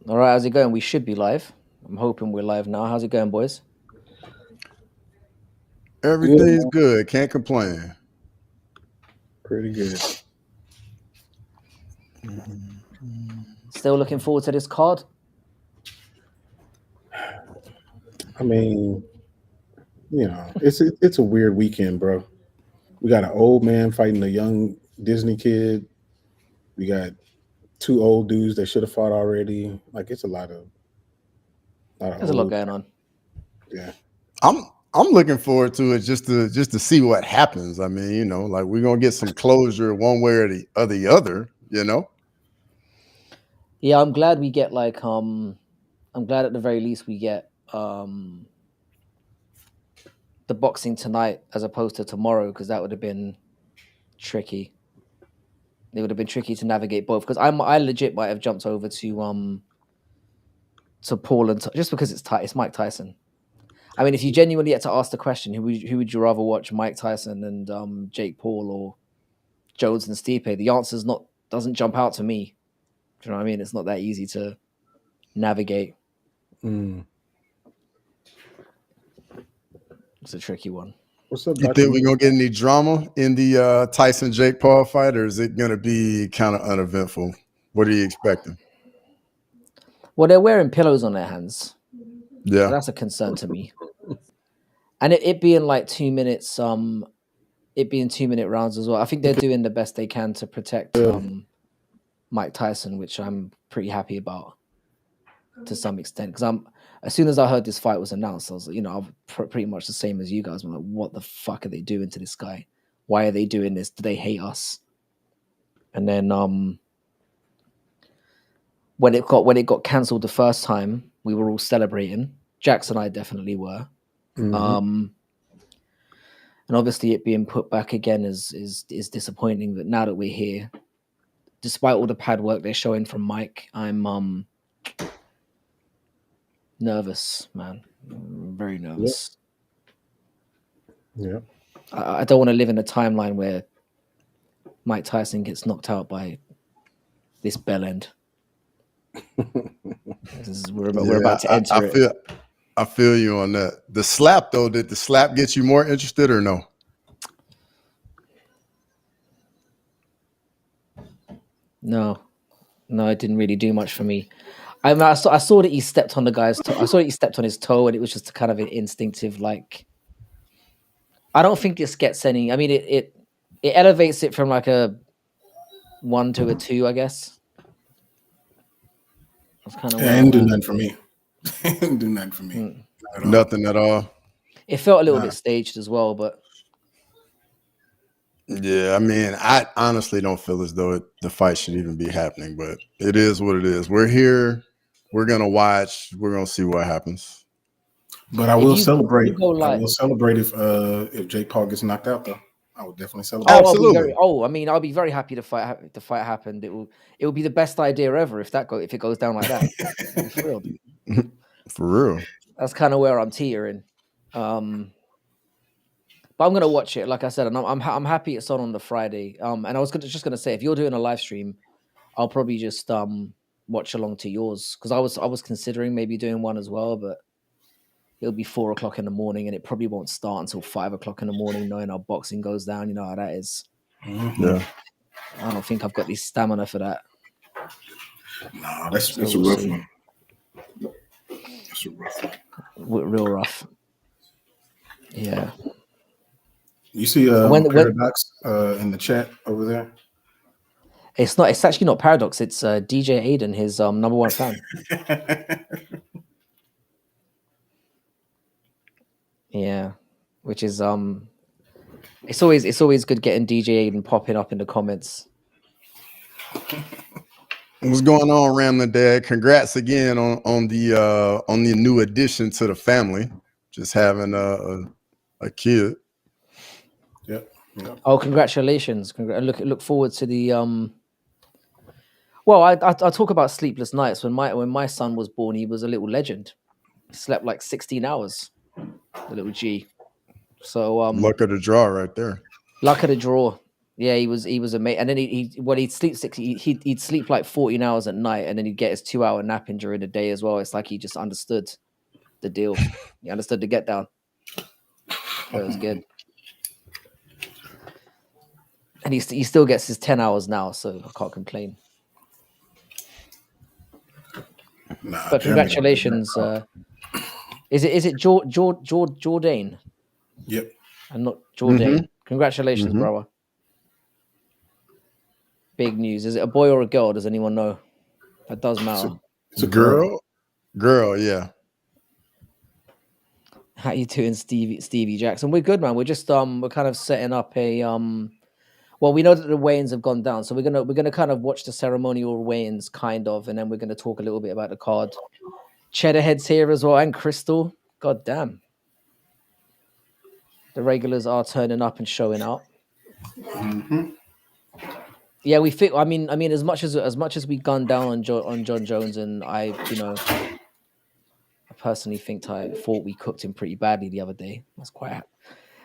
All right, how's it going? We should be live. I'm hoping we're live now. How's it going, boys? Good, Everything's man. good. Can't complain. Pretty good. Still looking forward to this card. I mean, it's a weird weekend, bro. We got an old man fighting a young Disney kid. We got two old dudes that should have fought already. Like it's a lot of There's a lot old. going on. Yeah, I'm I'm looking forward to it just to see what happens. I mean, like we're gonna get some closure one way or the other. Yeah, I'm glad we get I'm glad at the very least we get the boxing tonight as opposed to tomorrow because that would have been tricky. It would have been tricky to navigate both because I legit might have jumped over to Paul and just because it's Mike Tyson. I mean, if you genuinely had to ask the question, who would you rather watch, Mike Tyson and Jake Paul or Jones and Stipe? The answer's not doesn't jump out to me. Do you know what I mean? It's not that easy to navigate. mm. It's a tricky one. What's up, You Doctor think we're Lee? gonna get any drama in the Tyson Jake Paul fight, or is it gonna be kind of uneventful? What are you expecting? Well, they're wearing pillows on their hands, so Yeah, that's a concern to me. And it being like 2 minutes, it being 2 minute rounds as well. I think they're doing the best they can to protect Yeah. Mike Tyson, which I'm pretty happy about to some extent. Because as soon as I heard this fight was announced, I was like, I'm pretty much the same as you guys. I'm like, what the fuck are they doing to this guy? Why are they doing this? Do they hate us? And then when it got cancelled the first time, we were all celebrating. Jax and I definitely were. Mm-hmm. Um, and obviously, it being put back again is disappointing. But now that we're here, despite all the pad work they're showing from Mike, I'm nervous, man. I'm very Yeah. nervous. Yeah. I don't want to live in a timeline where Mike Tyson gets knocked out by this bell end. We're yeah. about to I enter it. feel you on that. The slap though, did the slap get you more interested or no? No, it didn't really do much for me. I saw that he stepped on the guy's toe. I saw that he stepped on his toe, and it was just kind of an instinctive, like. I don't think this gets any. I mean, it elevates it from like a 1 to a 2, I guess. That's kind of Yeah, where it I'm didn't do at. nothing for me. It didn't do nothing for me. Mm. Not at all. Nothing at all. It felt a little Nah. bit staged as well, but Yeah, I mean, I honestly don't feel as though the fight should even be happening, but it is what it is. We're here. We're gonna watch. We're gonna see what happens. But I if will you if celebrate. you go I like, will celebrate if Jake Paul gets knocked out, though. I would definitely celebrate. oh, I'll be very. Absolutely. Oh, I mean, I'll be very happy the fight happened. It will be the best idea ever if it goes down like that. I'll be thrilled. For real. That's kind of where I'm teetering. Um, but I'm gonna watch it. Like I said, and I'm happy it's on the Friday. And I was just gonna say, if you're doing a live stream, I'll probably just watch along to yours because I was considering maybe doing one as well, but it'll be 4 o'clock in the morning, and it probably won't start until 5 o'clock in the morning, knowing how boxing goes down. You know how that is. Mm-hmm. Yeah. I don't think I've got the stamina for that. No, So that's a we'll rough see. one. That's a rough one. Real rough. Yeah. You see When Paradox in the chat over there? it's not, it's actually not Paradox. It's DJ Aiden, his number one fan. Yeah, which is it's always good getting DJ Aiden popping up in the comments. What's going on, Ramlin Dad? Congrats again on the new addition to the family. Just having a kid. Yep. Yep. Oh, congratulations! Look forward to the Well, I talk about sleepless nights. When my son was born, he was a little legend. He slept like 16 hours, the little G. So Luck of the draw right there. luck of the draw. Yeah, he was amazing. And then he'd sleep he'd sleep like 14 hours at night, and then he'd get his 2-hour nap in during the day as well. It's like he just understood the deal. He understood the get down. So it was good. And he still gets his 10 hours now, so I can't complain. Nah, But Jeremy don't do congratulations. that. Is it Jordan Yep. and not Mm-hmm. Jordan? Congratulations, Mm-hmm. brother. Big news. Is it a boy or a girl? Does anyone know? That does matter. It's a girl. Girl, yeah. How you doing, Stevie Jackson? We're good, man. We're just we're kind of setting up a well, we know that the weigh-ins have gone down, so we're gonna kind of watch the ceremonial weigh-ins, kind of, and then we're gonna talk a little bit about the card. Cheddarhead's here as well, and Crystal. God damn, the regulars are turning up and showing out. Mm-hmm. Yeah, we think. I mean, as much as we gunned down on John Jones, and I personally thought we cooked him pretty badly the other day. That's quite.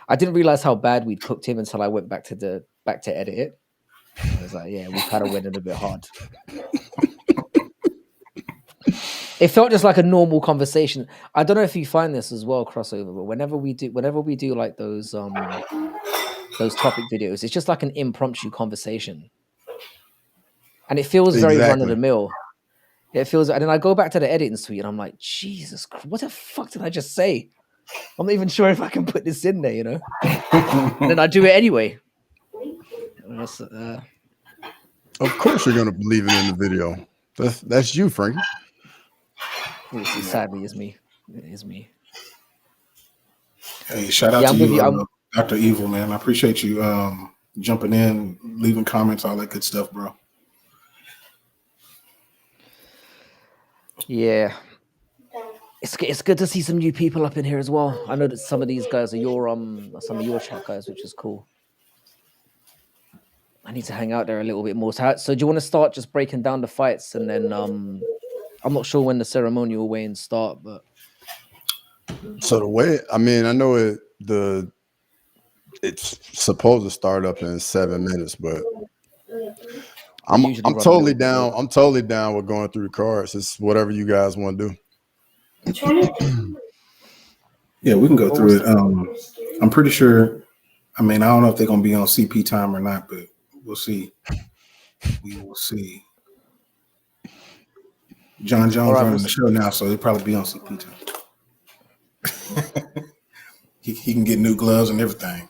I didn't realize how bad we'd cooked him until I went back to edit it. I was like, yeah, we kind of went in a bit hard. It felt just like a normal conversation. I don't know if you find this as well, crossover, but whenever we do like those topic videos, it's just like an impromptu conversation, and it feels very run of the mill. It feels, and then I go back to the editing suite, and I'm like, Jesus, what the fuck did I just say? I'm not even sure if I can put this in there, you know. And then I do it anyway. Of course, you're gonna believe it in the video. That's you, Frankie. Sadly, is me. It is me. Hey, shout out to you, Dr. Evil, man. I appreciate you jumping in, leaving comments, all that good stuff, bro. Yeah. It's good to see some new people up in here as well. I know that some of these guys are some of your chat guys, which is cool. I need to hang out there a little bit more. So do you want to start just breaking down the fights, and then I'm not sure when the ceremonial weigh-ins start, but so the way, I mean, I know it's supposed to start up in 7 minutes, but I'm totally down. I'm totally down with going through the cards. It's whatever you guys want to do. Yeah, we can go through it. I'm pretty sure. I mean, I don't know if they're gonna be on CP time or not, but we'll see. We will see. John Jones running the show now, so he'll probably be on CP time. he can get new gloves and everything.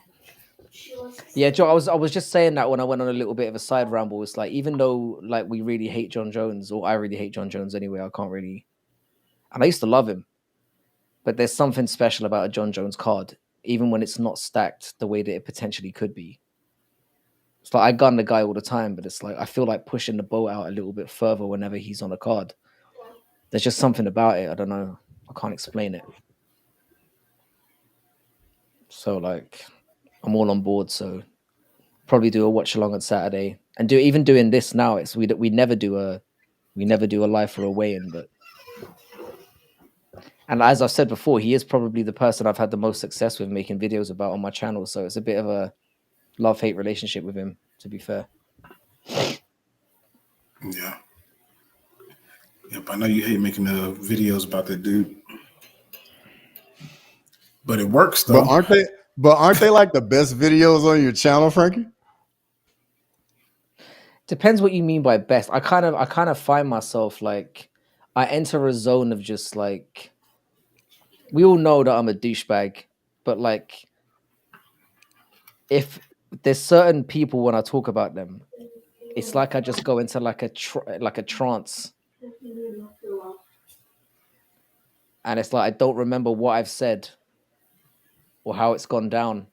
Yeah, Joe, I was just saying that when I went on a little bit of a side ramble. It's like, even though like we really hate John Jones, or I really hate John Jones anyway, I can't really, and I used to love him, but there's something special about a John Jones card, even when it's not stacked the way that it potentially could be. It's like I gun the guy all the time, but it's like I feel like pushing the boat out a little bit further whenever he's on a card. There's just something about it. I don't know. I can't explain it. So like, I'm all on board. So probably do a watch along on Saturday, and doing this now. It's we never do a live for a weigh-in, but. And as I've said before, he is probably the person I've had the most success with making videos about on my channel. So it's a bit of a love-hate relationship with him, to be fair. Yeah. Yep, I know you hate making the videos about that dude. But it works though. But aren't they like the best videos on your channel, Frankie? Depends what you mean by best. I kind of find myself like I enter a zone of just like, we all know that I'm a douchebag, but like if there's certain people, when I talk about them, it's like I just go into like a trance, and it's like I don't remember what I've said or how it's gone down,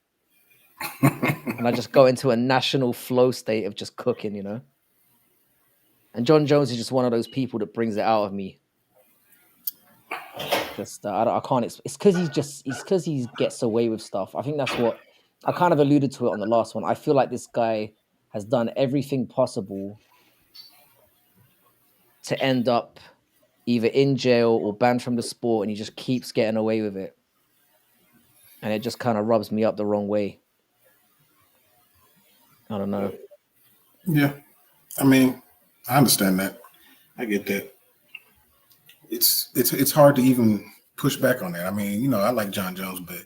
and I just go into a national flow state of just cooking, you know. And John Jones is just one of those people that brings it out of me. Just I can't. It's because he gets away with stuff. I think that's what I kind of alluded to it on the last one. I feel like this guy has done everything possible to end up either in jail or banned from the sport, and he just keeps getting away with it. And it just kind of rubs me up the wrong way. I don't know. Yeah, I mean, I understand that. I get that. It's hard to even push back on that. I mean, I like John Jones, but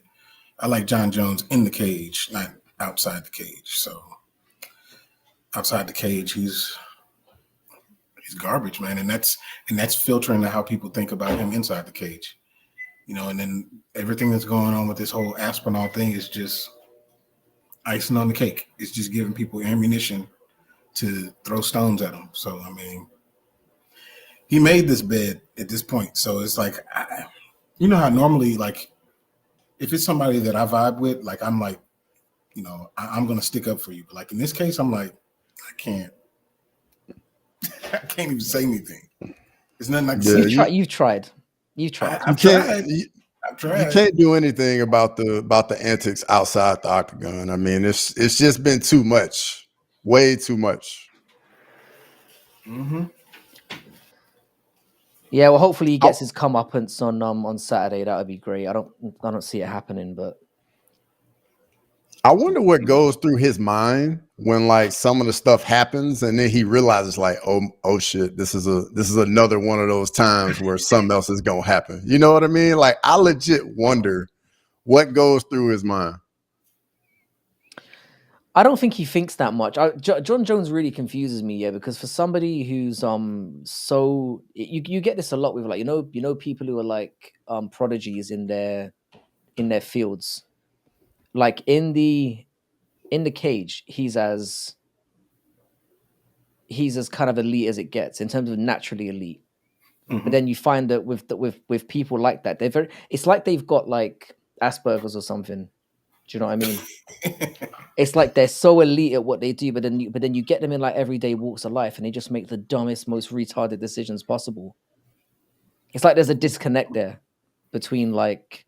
I like John Jones in the cage, not outside the cage. So outside the cage, he's garbage, man, and that's filtering to how people think about him inside the cage. And then everything that's going on with this whole Aspinall thing is just icing on the cake. It's just giving people ammunition to throw stones at him. So I mean, he made this bed at this point. So it's like, how normally, like, if it's somebody that I vibe with, like, I'm like, I'm gonna stick up for you. But like in this case, I'm like, I can't even say anything. There's nothing I can say. You've tried. I've tried. You can't do anything about the antics outside the octagon. I mean, it's just been too much, way too much. Mm-hmm. Yeah, well, hopefully he gets his comeuppance on Saturday. That would be great. I don't see it happening, but I wonder what goes through his mind when like some of the stuff happens, and then he realizes like, oh shit, this is another one of those times where something else is gonna happen. You know what I mean? Like, I legit wonder what goes through his mind. I don't think he thinks that much. John Jones really confuses me, because for somebody who's so you get this a lot with like people who are like prodigies in their fields, like in the cage, he's as kind of elite as it gets in terms of naturally elite. Mm-hmm. But then you find that with people like that, it's like they've got like Asperger's or something. Do you know what I mean? It's like they're so elite at what they do, but then you get them in like everyday walks of life, and they just make the dumbest, most retarded decisions possible. It's like there's a disconnect there between like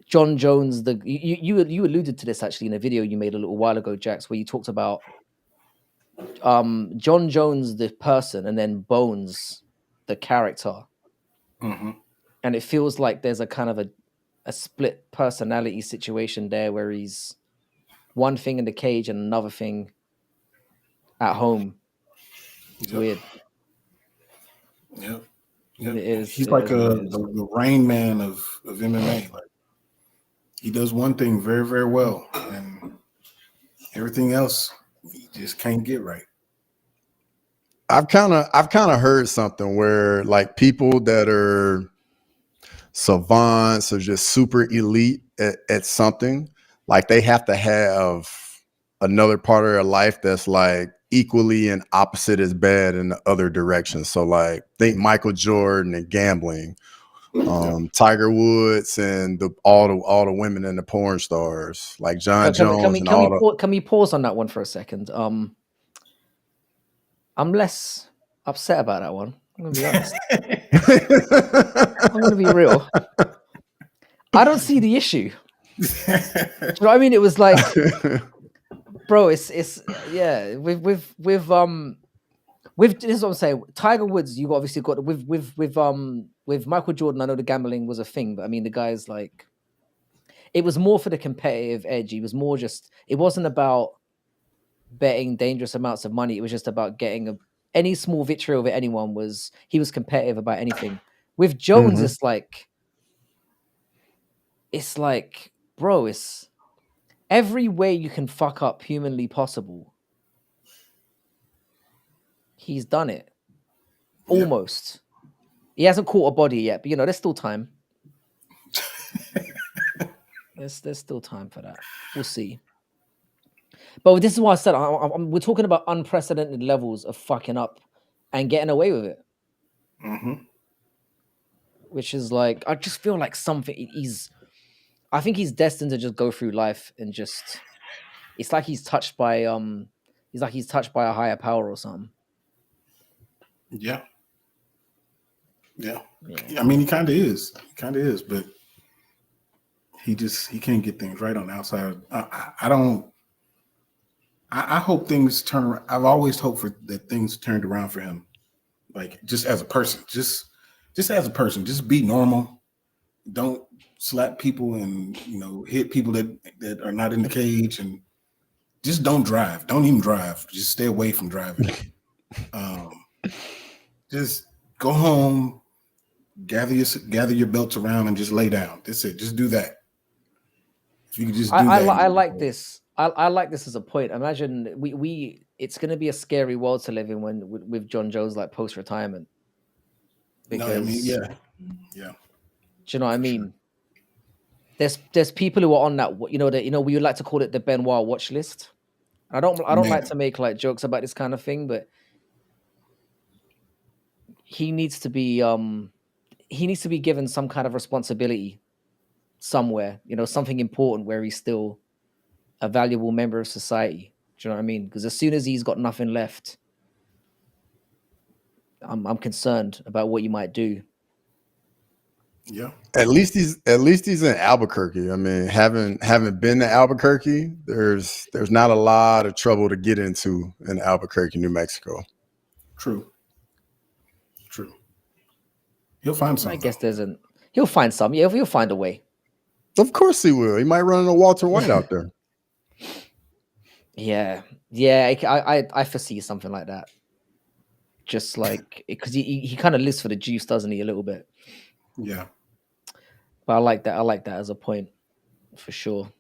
John Jones. You alluded to this actually in a video you made a little while ago, Jax, where you talked about John Jones the person, and then Bones the character. Mm-hmm. And it feels like there's a kind of a split personality situation there, where he's one thing in the cage and another thing at home. It's weird. Yep. It is. He's like the Rain Man of MMA. Like, he does one thing very, very well, and everything else he just can't get right. I've kind of heard something where like people that are savants or just super elite at something, like they have to have another part of their life that's like equally and opposite as bad in the other direction. So like think Michael Jordan and gambling, Tiger Woods and all the women and the porn stars, like John Jones. Can we pause on that one for a second? I'm less upset about that one. I'm gonna be honest. I'm gonna be real. I don't see the issue. Do you know what I mean? It was like, bro, it's yeah. With this is what I'm saying. Tiger Woods, you obviously got with Michael Jordan. I know the gambling was a thing, but I mean the guy's like, it was more for the competitive edge. He was more just. It wasn't about betting dangerous amounts of money. It was just about getting any small victory over anyone. He was competitive about anything. With Jones, it's like, bro, it's every way you can fuck up humanly possible. He's done it. Almost. He hasn't caught a body yet, but there's still time. There's still time for that. We'll see. But this is why I said we're talking about unprecedented levels of fucking up and getting away with it. Mm-hmm. Which is like, I just feel like I think he's destined to just go through life and just, it's like he's touched by a higher power or something. Yeah. I mean, he kind of is. But he can't get things right on the outside. I hope things turn around. I've always hoped that things turned around for him. Like, just as a person, just as a person, just be normal. Don't slap people and hit people that are not in the cage, and just don't drive. Don't even drive. Just stay away from driving. Just go home, gather your belts around, and just lay down. That's it. Just do that. If you could just do that, I like this. I like this as a point. Imagine we it's going to be a scary world to live in when with John Jones like post retirement. Because no, I mean, yeah. do you know what I mean? There's people who are on that we would like to call it the Benoit watch list. I don't like to make like jokes about this kind of thing, but he needs to be given some kind of responsibility somewhere, something important where he's still a valuable member of society. Do you know what I mean? Because as soon as he's got nothing left, I'm concerned about what you might do. Yeah. At least he's in Albuquerque. I mean, having been to Albuquerque, there's not a lot of trouble to get into in Albuquerque, New Mexico. True. He'll find something. I guess he'll find some. Yeah, he'll find a way. Of course he will. He might run into Walter White out there. Yeah. I foresee something like that. Just like because he kind of lives for the juice, doesn't he? A little bit. Yeah. But I like that. I like that as a point for sure.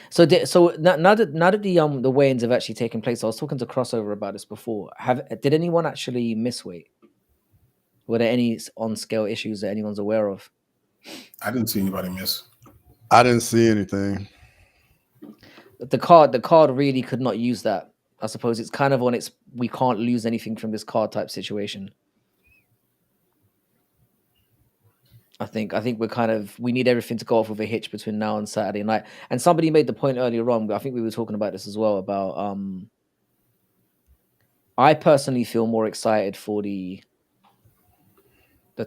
So now that the weigh-ins have actually taken place, I was talking to Crossover about this before. Did anyone actually miss weight? Were there any on-scale issues that anyone's aware of? I didn't see anybody miss. I didn't see anything. The card really could not use that. I suppose it's kind of on its we can't lose anything from this card type situation. I think we need everything to go off with a hitch between now and Saturday night. And somebody made the point earlier on, I think we were talking about this as well, about I personally feel more excited for the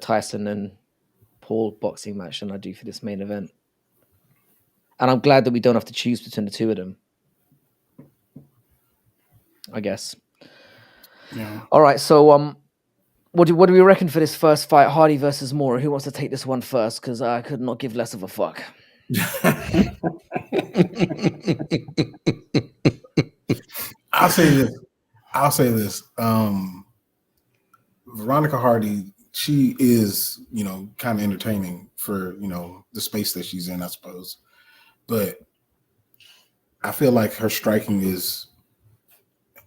Tyson and Paul boxing match than I do for this main event. And I'm glad that we don't have to choose between the two of them, I guess. Yeah. All right, so what do we reckon for this first fight, Hardy versus Mora? Who wants to take this one first? Because I could not give less of a fuck. I'll say this. Veronica Hardy, she is, kind of entertaining for, the space that she's in, I suppose. But I feel like her striking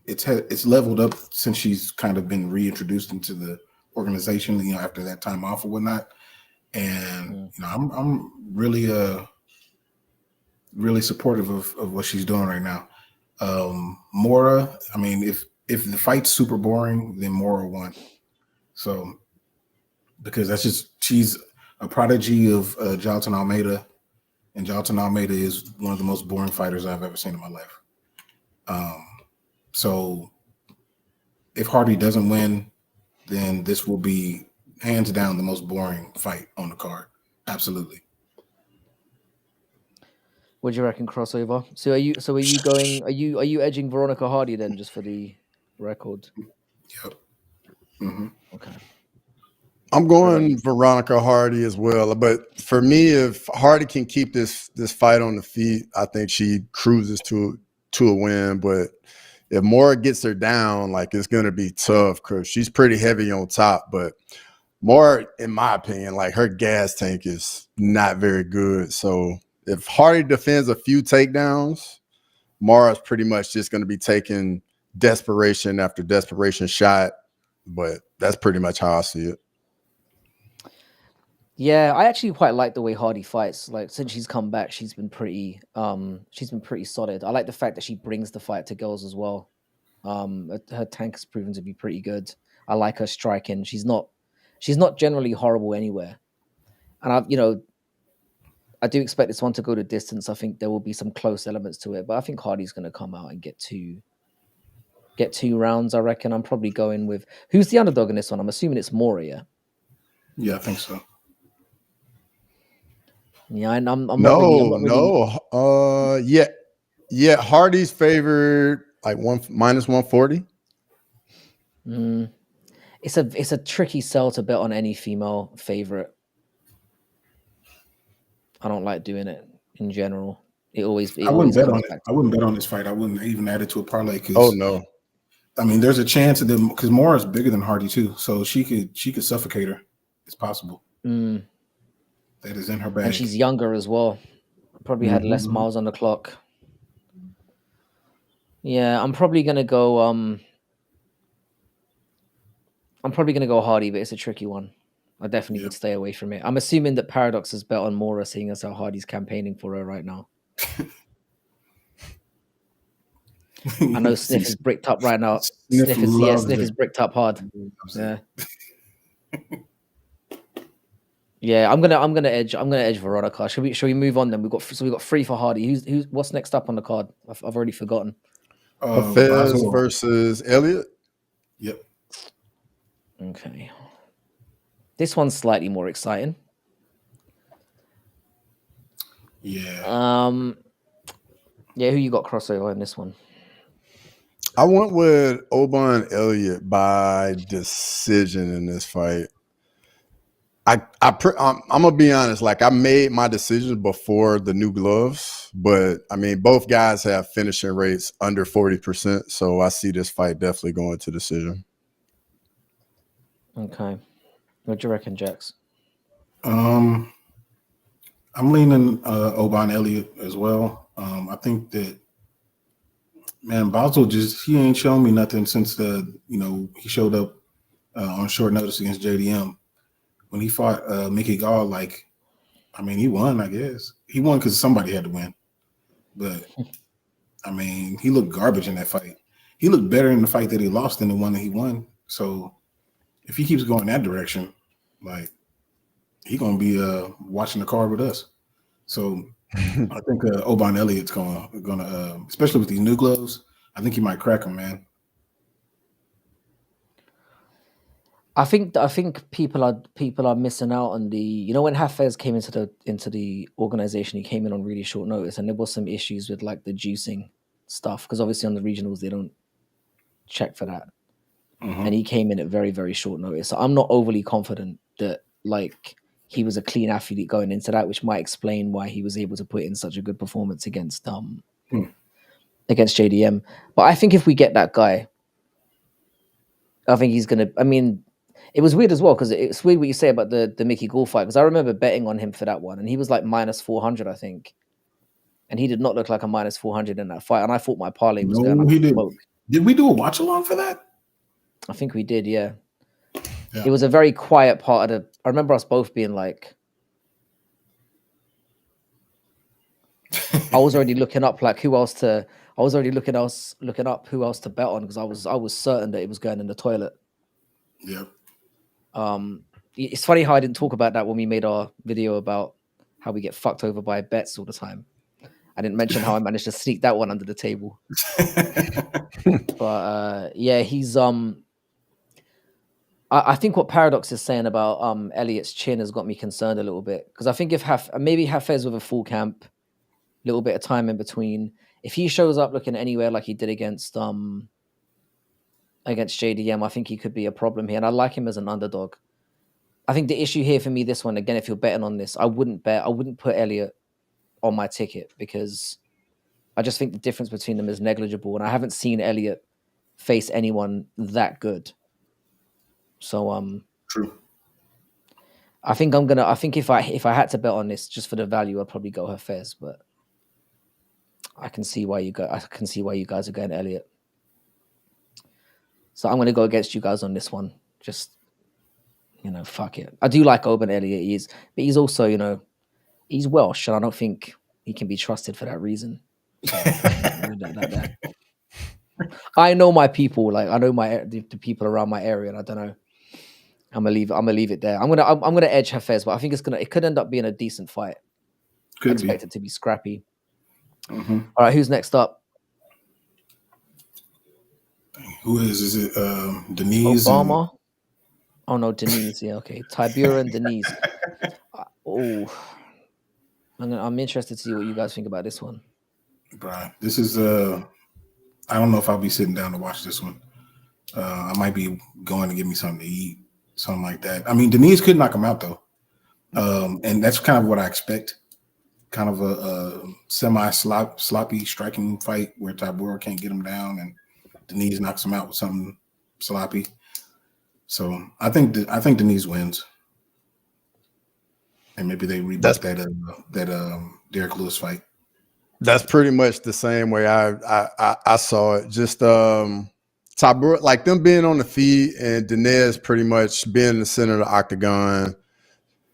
it's leveled up since she's kind of been reintroduced into the organization, after that time off or whatnot. And I'm really really supportive of what she's doing right now. Mora, I mean, if the fight's super boring, then Mora won. So because she's a prodigy of Jonathan Almeida, and Jonathan Almeida is one of the most boring fighters I've ever seen in my life. So if Hardy doesn't win, then this will be hands down the most boring fight on the card. Absolutely. What do you reckon, Crossover? So are you edging Veronica Hardy then, just for the record? Yep. Mm-hmm. Okay. I'm going Veronica Hardy as well. But for me, if Hardy can keep this fight on the feet, I think she cruises to a win. But if Mora gets her down, like, it's going to be tough because she's pretty heavy on top. But Mora, in my opinion, like, her gas tank is not very good. So if Hardy defends a few takedowns, Mora's pretty much just going to be taking desperation after desperation shot. But that's pretty much how I see it. Yeah, I actually quite like the way Hardy fights. Like, since she's come back, she's been pretty solid. I like the fact that she brings the fight to girls as well. Her tank has proven to be pretty good. I like her striking. She's not generally horrible anywhere. And I do expect this one to go to distance. I think there will be some close elements to it, but I think Hardy's going to come out and get two rounds. I reckon. I'm probably going with who's the underdog in this one. I'm assuming it's Moria. Yeah, I think so. Yeah, and I'm not really. Yeah. Hardy's favored like -140. It's a tricky sell to bet on any female favorite. I don't like doing it in general. It always I wouldn't bet on comes it. back. I wouldn't bet on this fight. I wouldn't even add it to a parlay because Oh no. I mean, there's a chance of them because Mora is bigger than Hardy too, so she could suffocate her. It's possible. Mm. That is in her bag. And she's younger as well. Probably had less Mhm. miles on the clock. Yeah, I'm probably gonna go. I'm probably gonna go Hardy, but it's a tricky one. I definitely would stay away from it. I'm assuming that Paradox has bet on Mora, seeing as how Hardy's campaigning for her right now. I know Sniff is bricked up right now. Sniff is bricked up hard. Yeah. Yeah, I'm gonna edge Veronica. Should we move on then? We've got 3 for Hardy. Who's what's next up on the card? I've already forgotten. Hafez versus Elliott. Yep. Okay. This one's slightly more exciting. Yeah. Yeah, who you got crossover in this one? I went with Oban Elliott by decision in this fight. I'm gonna be honest. Like, I made my decisions before the new gloves, but I mean, both guys have finishing rates under 40%, so I see this fight definitely going to decision. Okay, what do you reckon, Jax? I'm leaning Oban Elliott as well. I think that Basel he ain't shown me nothing since he showed up on short notice against JDM. When he fought Mickey Gall, like, I mean, he won, I guess. He won because somebody had to win. But, I mean, he looked garbage in that fight. He looked better in the fight that he lost than the one that he won. So, if he keeps going that direction, like, he's going to be watching the card with us. So, I think Oban Elliott's going to, especially with these new gloves, I think he might crack him, man. I think people are missing out on the when Hafez came into the organization, he came in on really short notice, and there was some issues with like the juicing stuff because obviously on the regionals they don't check for that, and he came in at very, very short notice. So I'm not overly confident that like he was a clean athlete going into that, which might explain why he was able to put in such a good performance against JDM. But I think if we get that guy, I think he's gonna. I mean. It was weird as well because it's weird what you say about the Mickey Gall fight because I remember betting on him for that one and he was like minus 400, I think, and he did not look like a minus 400 in that fight. And I thought my parlay was going under the smoke. Did we do a watch along for that? I think we did, yeah. It was a very quiet part of the. I remember us both being like, I was already looking up like who else to. I was already looking up who else to bet on because I was certain that it was going in the toilet. Yep. It's funny how I didn't talk about that when we made our video about how we get fucked over by bets all the time. I didn't mention how I managed to sneak that one under the table. But yeah, he's I think what Paradox is saying about Elliott's chin has got me concerned a little bit because I think if maybe Hafez with a full camp, a little bit of time in between, if he shows up looking anywhere like he did against JDM, I think he could be a problem here. And I like him as an underdog. I think the issue here for me, this one, again, if you're betting on this, I wouldn't put Elliott on my ticket because I just think the difference between them is negligible. And I haven't seen Elliott face anyone that good. So, true. I think if I had to bet on this just for the value, I'd probably go Hafez, but I can see why you guys are going Elliott. So I'm going to go against you guys on this one. Just, fuck it. I do like Oban Elliott, but he's also, he's Welsh, and I don't think he can be trusted for that reason. So, I know my people, like I know the people around my area, and I don't know. I'm gonna leave it there. I'm gonna edge Hafez, but I think it could end up being a decent fight. I expect it to be scrappy. All right, who's next up? Who is it? Denise Obama? Oh no, Denise. Yeah, okay. Tibura and Denise. I'm interested to see what you guys think about this one. Brian, this is I don't know if I'll be sitting down to watch this one. I might be going to get me something to eat, something like that. I mean, Denise could knock him out though, and that's kind of what I expect. kind of a semi-sloppy striking fight where Tybura can't get him down and Denise knocks him out with something sloppy. So I think Denise wins, and maybe they reboot that Derek Lewis fight. That's pretty much the same way I saw it. Just Tybura, like them being on the feet and Denez pretty much being in the center of the octagon,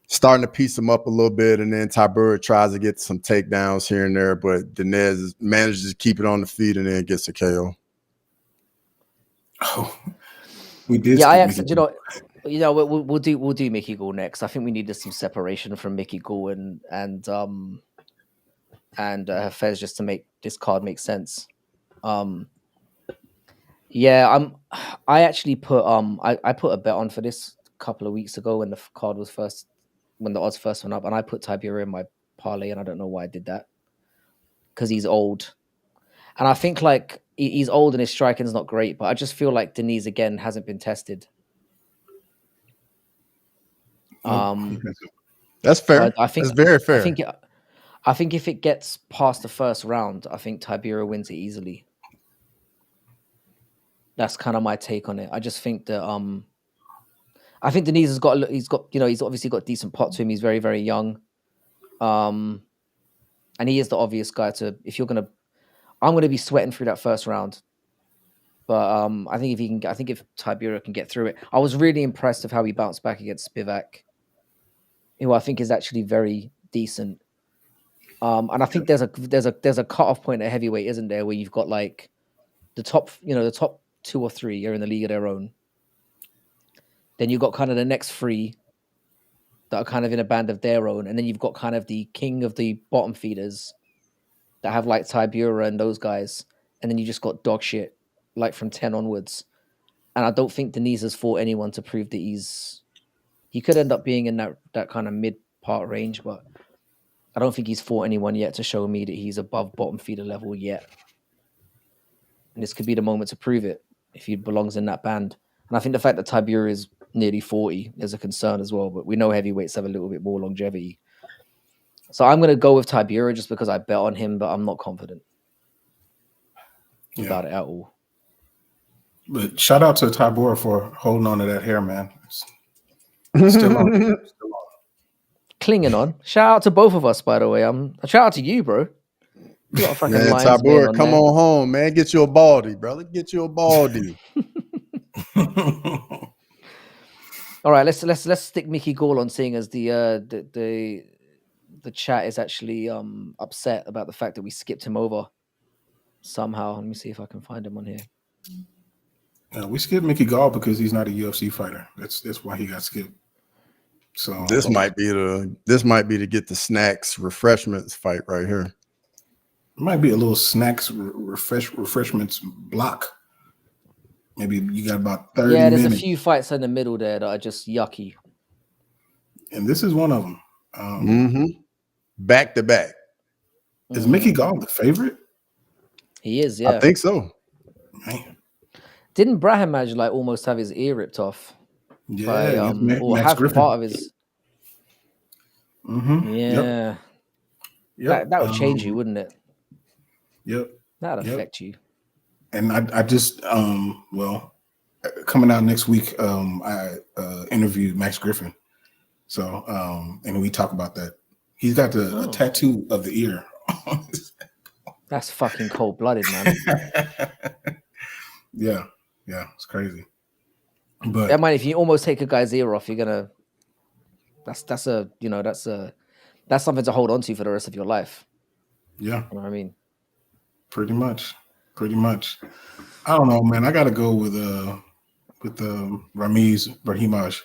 starting to piece them up a little bit, and then Tybura tries to get some takedowns here and there, but Denez manages to keep it on the feet and then gets a KO. Oh, we did. Yeah, I actually, we'll do Mickey Gall next. I think we needed some separation from Mickey Gall and Hafez just to make this card make sense. Yeah, I actually put I put a bet on for this a couple of weeks ago when the card was first, when the odds first went up, and I put Tybura in my parlay, and I don't know why I did that, because he's old, and I think like he's old and his striking's not great, but I just feel like Denise again hasn't been tested. That's fair. I think that's very fair. I think if it gets past the first round, I think Tybura wins it easily. That's kind of my take on it. I just think that I think Denise he's obviously got decent pot to him. He's very, very young. And he is the obvious guy to, I'm gonna be sweating through that first round. But I think if Tybura can get through it. I was really impressed of how he bounced back against Spivak, who I think is actually very decent. And I think there's a cutoff point at heavyweight, isn't there, where you've got like the top 2 or 3 are in the league of their own. Then you've got kind of the next 3 that are kind of in a band of their own, and then you've got kind of the king of the bottom feeders that have like Tybura and those guys, and then you just got dog shit like from 10 onwards. And I don't think Denise has fought anyone to prove that he could end up being in that kind of mid part range, but I don't think he's fought anyone yet to show me that he's above bottom feeder level yet. And this could be the moment to prove it if he belongs in that band. And I think the fact that Tybura is nearly 40 is a concern as well, but we know heavyweights have a little bit more longevity. So I'm going to go with Tybura just because I bet on him, but I'm not confident about it at all. But shout out to Tybura for holding on to that hair, man. It's still on. Still on. Clinging on. Shout out to both of us, by the way. Shout out to you, bro. You got a fucking man, Tybura, come on home, man. Get you a baldy, brother. Get you a baldy. All right, let's stick Mickey Gall on, seeing as the chat is actually upset about the fact that we skipped him over somehow. Let me see if I can find him on here. We skipped Mickey Gall because he's not a UFC fighter. That's why he got skipped. So this might be to get the snacks refreshments fight right here. It might be a little snacks refreshments block. Maybe you got about 30 minutes. There's a few fights in the middle there that are just yucky. And this is one of them. Back to back. Is Mickey Gall the favorite? He is, yeah. I think so. Man. Didn't Brahimaj like almost have his ear ripped off? Yeah, or have Griffin. part of his. Yeah. Yep. That would change you, wouldn't it? Yep. That'd affect you. And I just coming out next week, I interviewed Max Griffin. So and we talk about that. He's got a tattoo of the ear. That's fucking cold blooded, man. Yeah, it's crazy. But that might, if you almost take a guy's ear off, you're gonna. That's something to hold on to for the rest of your life. Yeah, you know what I mean. Pretty much. I don't know, man. I got to go with Ramiz Brahimaj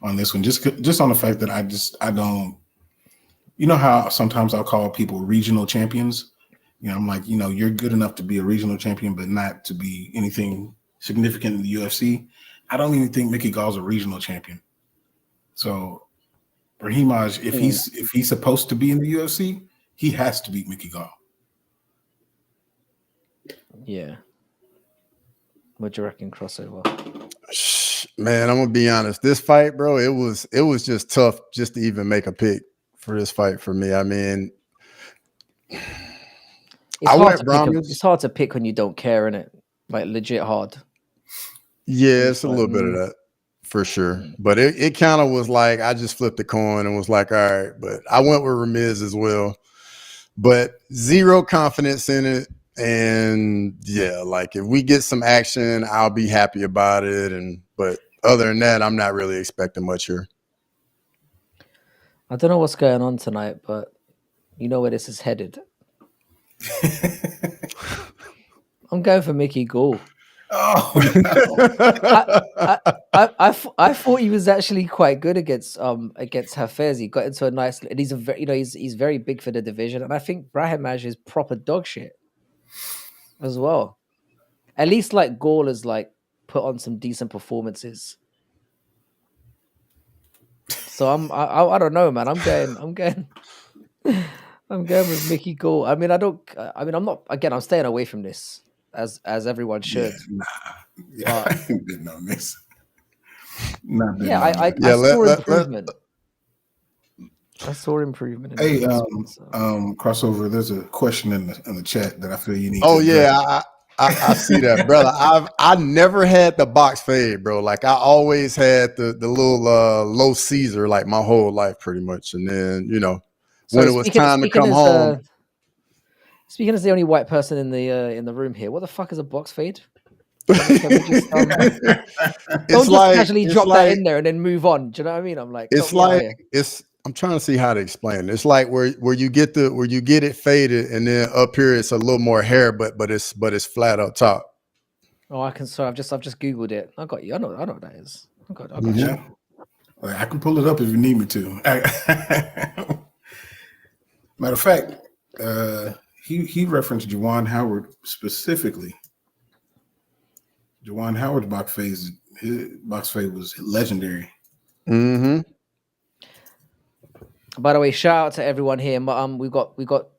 on this one, just on the fact that I don't. You know how sometimes I'll call people regional champions. I'm like, you're good enough to be a regional champion, but not to be anything significant in the UFC. I don't even think Mickey Gall's a regional champion. So Brahimaj, if he's supposed to be in the UFC, he has to beat Mickey Gall. Yeah. What do you reckon, crossover? Man, I'm gonna be honest. This fight, bro, it was just tough just to even make a pick for this fight for me. I mean, It's I hard went to pick. Brownies. It's hard to pick when you don't care, innit? Like legit hard. Yeah, it's a like, little bit of that for sure. But it kind of was like I just flipped the coin and was like, all right. But I went with Ramiz as well. But zero confidence in it. And yeah, like if we get some action, I'll be happy about it. But other than that, I'm not really expecting much here. I don't know what's going on tonight, but you know where this is headed. I'm going for Mickey Gall. Oh no. I thought he was actually quite good against Hafez. He got into a nice, and he's a very, he's very big for the division, and I think Brahimaj is proper dog shit as well. At least like Gall has like put on some decent performances. So I don't know, man. I'm going with Mickey Gall. I mean, I'm not. Again, I'm staying away from this as everyone should. Yeah, I ain't bidding on this. Not bidding Yeah, on I that. saw improvement. I saw improvement. Hey, crossover. There's a question in the chat that I feel you need. Oh to yeah, I see that, brother. I never had the box fade, bro. Like I always had the little low Caesar, like my whole life, pretty much. And then when it was time to come home. Speaking as the only white person in the room here, what the fuck is a box fade? Don't just casually drop that in there and then move on. Do you know what I mean? I'm like, I'm trying to see how to explain it. It's like where you get it faded, and then up here it's a little more hair, but it's flat up top. Oh, I've just googled it. I got you. I know what that is. I got you. I can pull it up if you need me to. Matter of fact, he referenced Juwan Howard specifically. Juwan Howard's box fade was legendary. Mm-hmm. By the way, shout out to everyone here. We got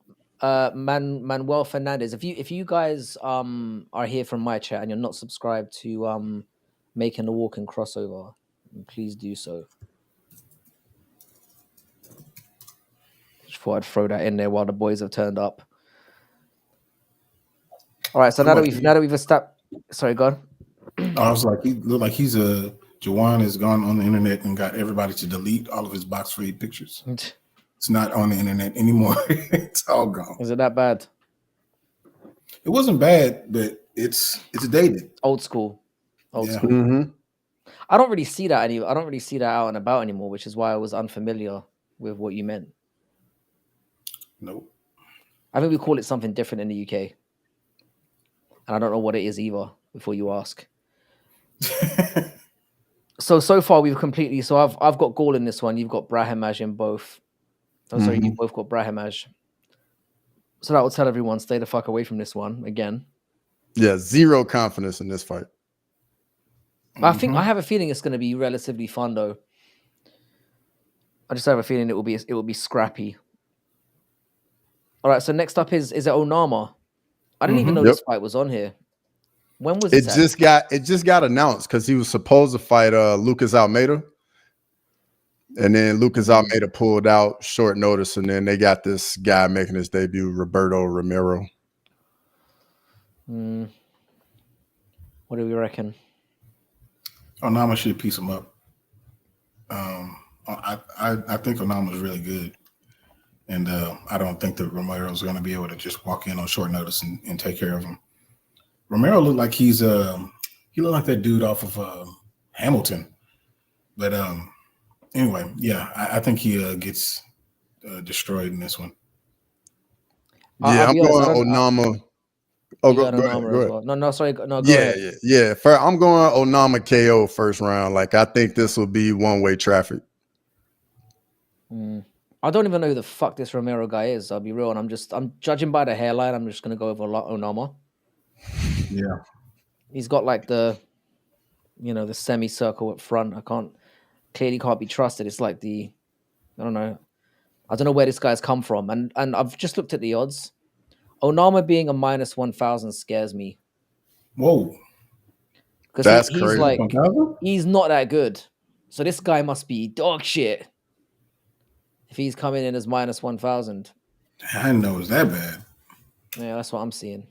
Manuel Fernandez. If you guys are here from my chat and you're not subscribed to Making the Walk and Crossover, please do so. Just thought I'd throw that in there while the boys have turned up. All right, so now that we've established, sorry, go on. I was like, he looked like Juwan has gone on the internet and got everybody to delete all of his box fade pictures. It's not on the internet anymore. It's all gone. Is it that bad? It wasn't bad, but it's dated. Old school. Old school. Mm-hmm. I don't really see that I don't really see that out and about anymore, which is why I was unfamiliar with what you meant. Nope. I think we call it something different in the UK. And I don't know what it is either, before you ask. So far we've completely. So I've got Gall in this one. You've got Brahimaj in both. Oh, sorry, you both got Brahimaj. So that will tell everyone stay the fuck away from this one again. Yeah, zero confidence in this fight. I have a feeling it's going to be relatively fun though. I just have a feeling it will be scrappy. All right, so next up is it Onama? I didn't even know this fight was on here. When was it? It just got announced because he was supposed to fight Lucas Almeida, and then Lucas Almeida pulled out short notice, and then they got this guy making his debut, Roberto Romero. What do we reckon? Onama should piece him up. I think Onama is really good, and I don't think that Romero is going to be able to just walk in on short notice and take care of him. Romero looked like he looked like that dude off of Hamilton, but anyway, yeah, I think he gets destroyed in this one. Yeah, I'm going Onama. Go ahead. Well. No, sorry. No, go ahead. Yeah. I'm going Onama KO first round. Like I think this will be one-way traffic. I don't even know who the fuck this Romero guy is. I'll be real, and I'm judging by the hairline. I'm just gonna go over Onama. Yeah, he's got like the semicircle up front. Can't be trusted. It's like I don't know where this guy's come from, and I've just looked at the odds. Onama being a minus 1,000 scares me. Whoa, because he's like he's not that good. So this guy must be dog shit. If he's coming in as minus 1,000. I didn't know it was that bad. Yeah, that's what I'm seeing.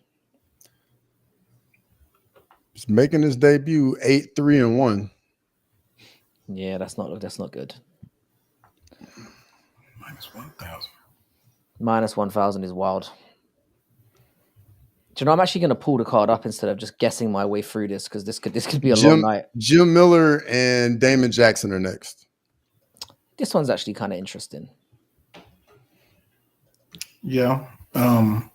He's making his debut 8-3-1. Yeah, that's not good. Minus 1,000. Minus 1,000 is wild. Do you know, I'm actually going to pull the card up instead of just guessing my way through this, because this could be a long night. Jim Miller and Damon Jackson are next. This one's actually kind of interesting. Yeah. I'm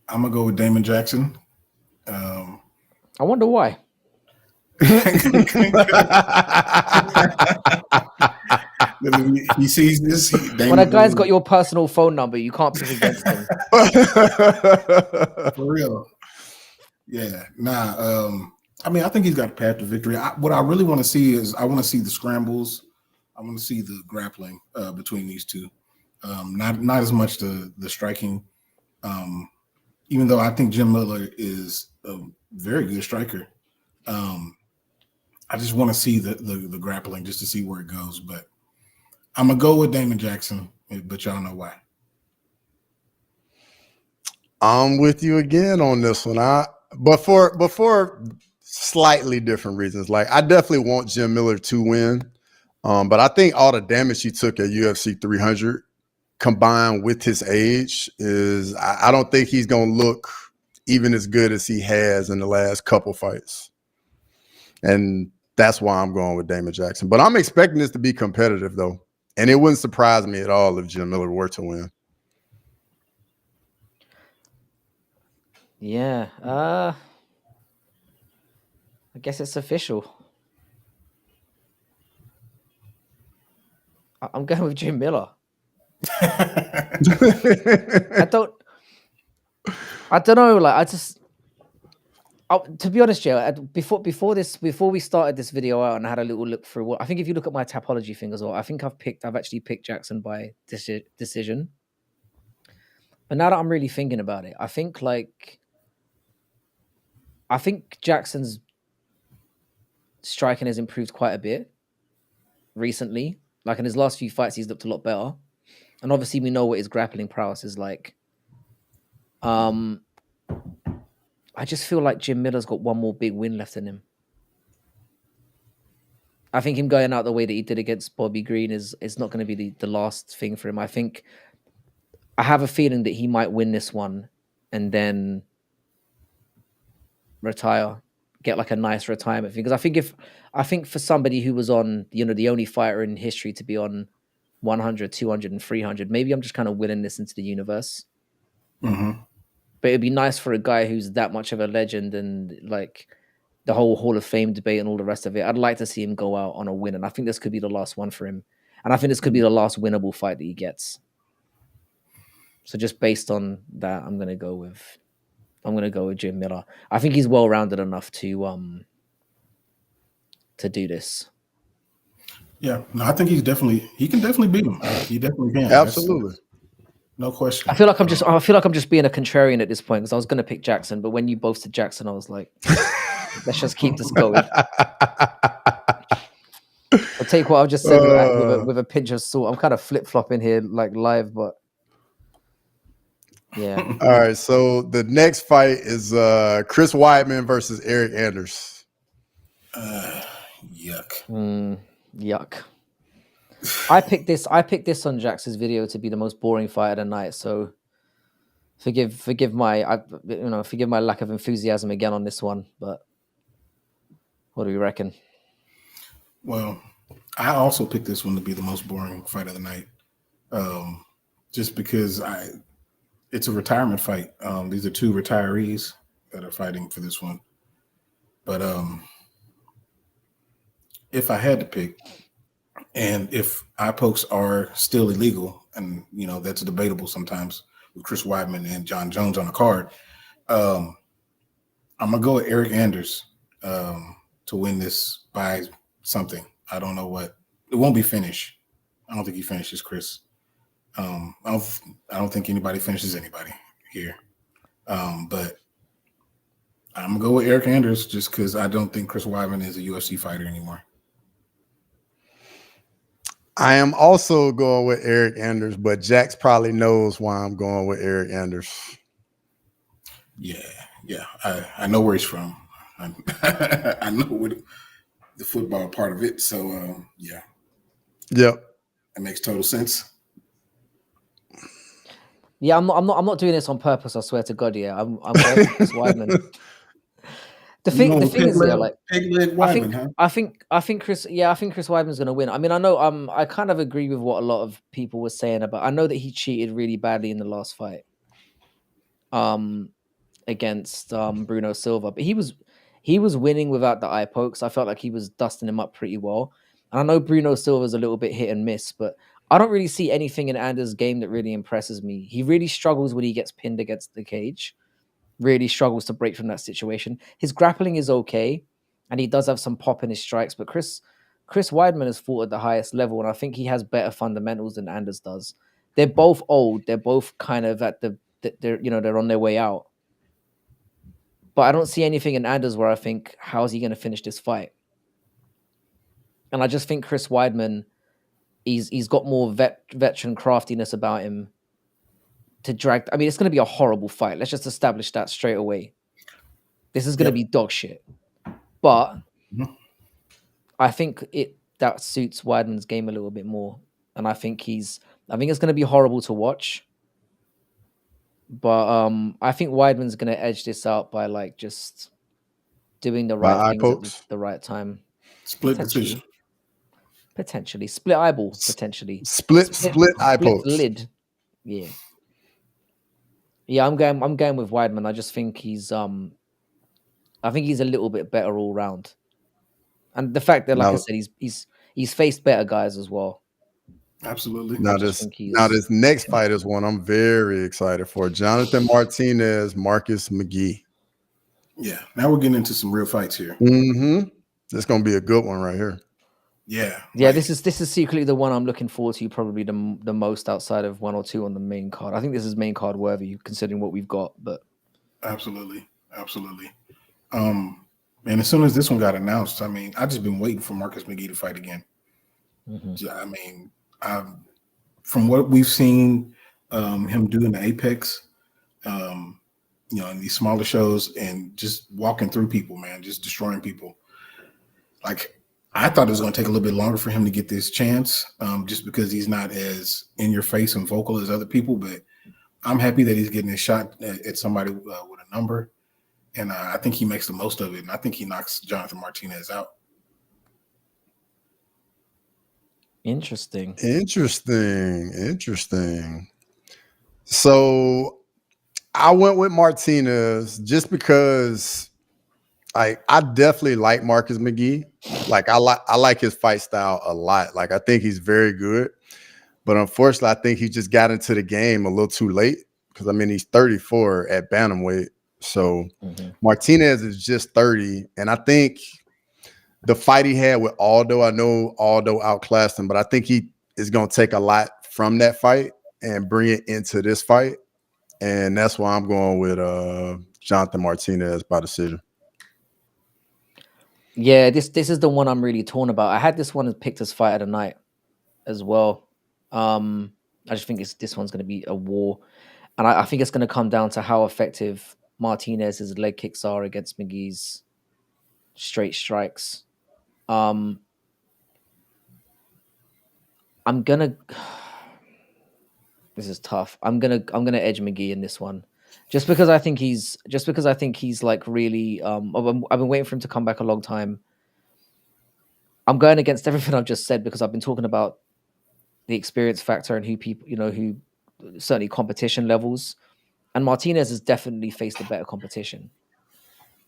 going to go with Damon Jackson. I wonder why. He sees this. When a guy's got your personal phone number, you can't pick against him. For real. Yeah. Nah. I mean, I think he's got a path to victory. What I really want to see is I want to see the scrambles. I want to see the grappling between these two. Not as much the striking. Even though I think Jim Miller is a very good striker. I just want to see the grappling just to see where it goes. But I'm gonna go with Damon Jackson, but y'all know why. I'm with you again on this one. But for slightly different reasons. Like, I definitely want Jim Miller to win. But I think all the damage he took at UFC 300 combined with his age is, I don't think he's going to look even as good as he has in the last couple fights. And that's why I'm going with Damon Jackson. But I'm expecting this to be competitive, though. And it wouldn't surprise me at all if Jim Miller were to win. Yeah. I guess it's official. I'm going with Jim Miller. I don't know. Like, to be honest, Joe, before we started this video out and I had a little look through I think if you look at my Tapology thing as well, I think I've actually picked Jackson by decision. But now that I'm really thinking about it, I think Jackson's striking has improved quite a bit recently. Like, in his last few fights, he's looked a lot better. And obviously we know what his grappling prowess is like. I just feel like Jim Miller's got one more big win left in him. I think him going out the way that he did against Bobby Green is not going to be the last thing for him. I have a feeling that he might win this one and then retire, get like a nice retirement thing. Because I think for somebody who was on, the only fighter in history to be on 100, 200, and 300, maybe I'm just kind of willing this into the universe. Mm-hmm. But it'd be nice for a guy who's that much of a legend and like the whole Hall of Fame debate and all the rest of it. I'd like to see him go out on a win, and I think this could be the last one for him. And I think this could be the last winnable fight that he gets. So just based on that, I'm gonna go with Jim Miller. I think he's well rounded enough to do this. Yeah, no, I think he can definitely beat him. He definitely can. Absolutely. No question. I feel like I'm just being a contrarian at this point, because I was going to pick Jackson, but when you both said Jackson, I was like, let's just keep this going. I'll take what I've just said with a pinch of salt. I'm kind of flip flopping here, like live, but yeah. All right, so the next fight is Chris Weidman versus Eric Anders. Yuck. Yuck. I picked this on Jax's video to be the most boring fight of the night. So forgive my lack of enthusiasm again on this one. But what do we reckon? Well, I also picked this one to be the most boring fight of the night, just because it's a retirement fight. These are two retirees that are fighting for this one. But if I had to pick, and if eye pokes are still illegal, and that's debatable sometimes with Chris Weidman and John Jones on the card, I'm gonna go with Eric Anders to win this by something. I don't know what. It won't be finish. I don't think he finishes Chris. I don't think anybody finishes anybody here. But I'm gonna go with Eric Anders just because I don't think Chris Weidman is a UFC fighter anymore. I am also going with Eric Anders, but Jax probably knows why I'm going with Eric Anders. Yeah. I know where he's from. I know what the football part of it. So yeah, Yep. that makes total sense. Yeah, I'm not doing this on purpose. I swear to God. Yeah, I'm going with Chris Weidman. The You thing going the with thing is, yeah, like peg leg I Wyman, think huh? I think I think Chris I think Chris Weidman's gonna win. I mean, I know I kind of agree with what a lot of people were saying about. I know that he cheated really badly in the last fight um against Bruno Silva, but he was winning without the eye pokes. I felt like he was dusting him up pretty well. And I know Bruno Silva's a little bit hit and miss, but I don't really see anything in Anders' game that really impresses me. He really struggles when he gets pinned against the cage, really struggles to break from that situation. His grappling is okay, and he does have some pop in his strikes. But Chris Weidman has fought at the highest level, and I think he has better fundamentals than Anders does. They're both old. They're both kind of at they're on their way out. But I don't see anything in Anders where I think, how's he going to finish this fight? And I just think Chris Weidman, he's got more veteran craftiness about him to drag. I mean, it's going to be a horrible fight. Let's just establish that straight away. This is going to Yep. be dog shit. But Mhm. I think that suits Weidman's game a little bit more, and I think it's going to be horrible to watch. But I think Weidman's going to edge this out by like just doing the right By eye things at pokes. the right time. Split decision. Potentially split eyeball. S- Potentially split eye split pokes. lid. Yeah, yeah. I'm going with Weidman. I just think I think he's a little bit better all round, and the fact that, like I Now, said, he's faced better guys as well. Absolutely. I now just this think now he's this next fight is one I'm very excited for. Jonathan Martinez, Marcus McGee. Yeah. Now we're getting into some real fights here. Mm-hmm. This is gonna be a good one right here. Yeah. yeah. Like, This is secretly the one I'm looking forward to probably the most outside of one or two on the main card. I think this is main card worthy considering what we've got. But absolutely. Absolutely. And as soon as this one got announced, I mean, I just been waiting for Marcus McGee to fight again. I mean, from what we've seen him do in the Apex, in these smaller shows and just walking through people, man, just destroying people. Like, I thought it was going to take a little bit longer for him to get this chance, just because he's not as in your face and vocal as other people. But I'm happy that he's getting a shot at somebody with a number. And I think he makes the most of it. And I think he knocks Jonathan Martinez out. interesting. Interesting. So I went with Martinez just because I definitely like Marcus McGee. Like I like his fight style a lot. Like I think he's very good. But unfortunately, I think he just got into the game a little too late because I mean he's 34 at bantamweight. So Martinez is just 30. And I think the fight he had with Aldo, I know Aldo outclassed him, but I think he is going to take a lot from that fight and bring it into this fight. And that's why I'm going with Jonathan Martinez by decision. Yeah, this is the one I'm really torn about. I had this one picked as fight of the night as well. I just think this one's going to be a war, and I think it's going to come down to how effective Martinez's leg kicks are against McGee's straight strikes. I'm gonna. This is tough. I'm gonna edge McGee in this one, just because I think he's like really. I've been waiting for him to come back a long time. I'm going against everything I've just said because I've been talking about the experience factor and who people, who certainly competition levels. And Martinez has definitely faced a better competition.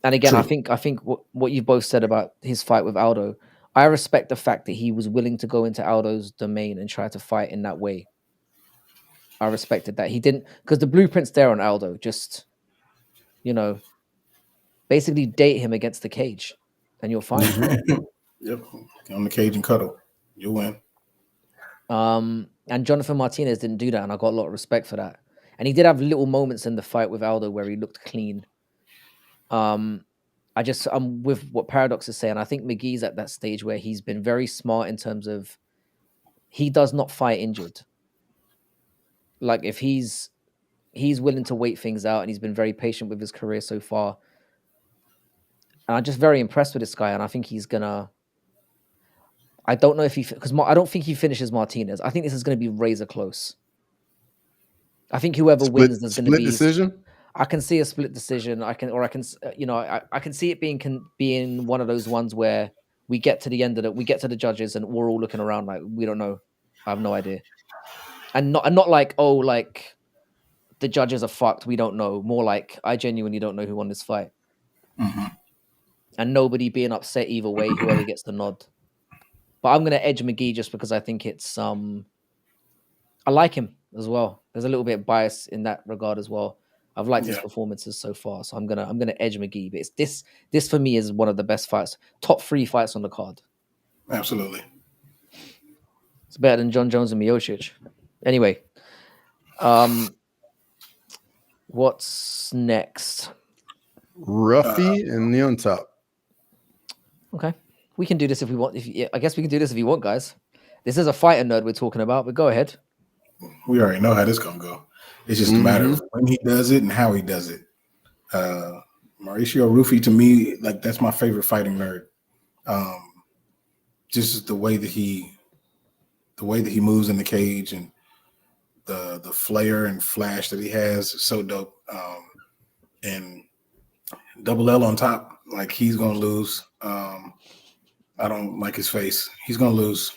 And again, True. I think what you've both said about his fight with Aldo, I respect the fact that he was willing to go into Aldo's domain and try to fight in that way. I respected that. He didn't, because the blueprint's there on Aldo. Just, basically date him against the cage and you're fine. Yep. On the cage and cuddle. You'll win. And Jonathan Martinez didn't do that, and I got a lot of respect for that. And he did have little moments in the fight with Aldo where he looked clean. I'm with what Paradox is saying. I think McGee's at that stage where he's been very smart in terms of he does not fight injured. Like if he's willing to wait things out, and he's been very patient with his career so far. And I'm just very impressed with this guy, and I think he's gonna. I don't know if because I don't think he finishes Martinez. I think this is going to be razor close. I think whoever wins, there's going to split be decision. I can see a split decision. I can see it being one of those ones where we get to the end of it, we get to the judges, and we're all looking around like we don't know. I have no idea, and not like, oh, like the judges are fucked. We don't know. More like I genuinely don't know who won this fight, and nobody being upset either way. Whoever gets the nod, but I'm gonna edge McGee just because I think it's I like him as well. There's a little bit of bias in that regard as well. I've liked his performances so far, so I'm gonna edge McGee. But it's this for me is one of the best fights, top 3 fights on the card. Absolutely, it's better than John Jones and Miocic. Anyway, what's next? Ruffy and Neon Top. Okay, we can do this if we want. I guess we can do this if you want, guys. This is a fighter nerd we're talking about, but go ahead. We already know how this gonna go. It's just a matter of when he does it and how he does it. Mauricio Rufy, to me, like that's my favorite fighting nerd. Just the way that he moves in the cage and the flair and flash that he has is so dope. And Double L on top, like he's gonna lose. I don't like his face. He's gonna lose.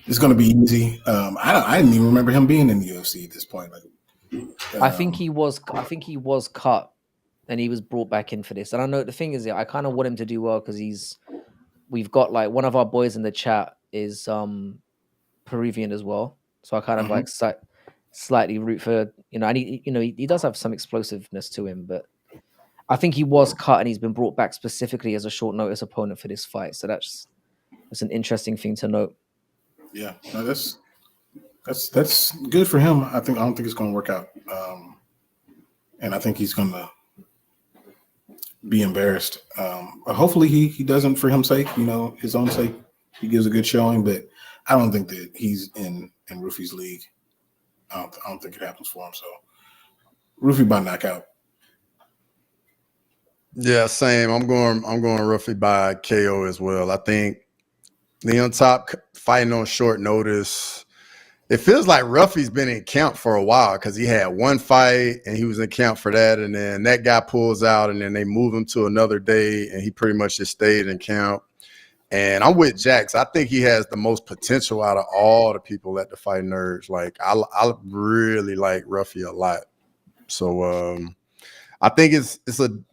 It's gonna be easy. I didn't even remember him being in the UFC at this point. Like, I think he was cut, and he was brought back in for this. And I know the thing is, I kind of want him to do well because we've got like one of our boys in the chat is Peruvian as well, so I kind of like slightly root for and he does have some explosiveness to him, but I think he was cut and he's been brought back specifically as a short notice opponent for this fight. So that's an interesting thing to note. Yeah, no, that's good for him. I don't think it's going to work out, and I think he's going to be embarrassed. Hopefully, he doesn't for his sake, his own sake. He gives a good showing, but I don't think that he's in Rufy's league. I don't think it happens for him. So, Rufy by knockout. Yeah, same. I'm going Rufy by KO as well. I think Neon Top fighting on short notice. It feels like Ruffy's been in camp for a while because he had one fight and he was in camp for that, and then that guy pulls out, and then they move him to another day, and he pretty much just stayed in camp. And I'm with Jax. I think he has the most potential out of all the people at the Fight Nerds. Like I really like Ruffy a lot. So I think it's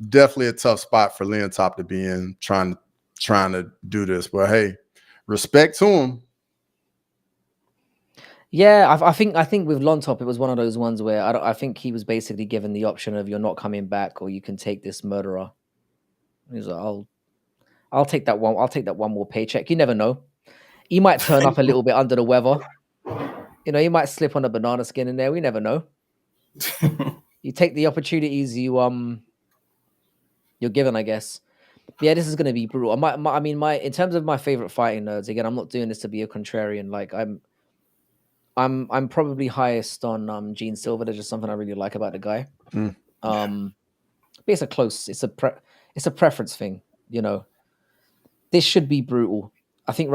definitely a tough spot for Leon Top to be in trying to do this. But hey, respect to him. Yeah, I think with Lontop, it was one of those ones where I think he was basically given the option of you're not coming back or you can take this murderer. He's like, I'll take that one. I'll take that one more paycheck. You never know. He might turn up a little bit under the weather. He might slip on a banana skin in there. We never know. You take the opportunities you're given, I guess. Yeah, this is going to be brutal. In terms of my favorite fighting nerds, again, I'm not doing this to be a contrarian. Like I'm probably highest on Gene Silver. There's just something I really like about the guy. But it's a preference thing, This should be brutal. I think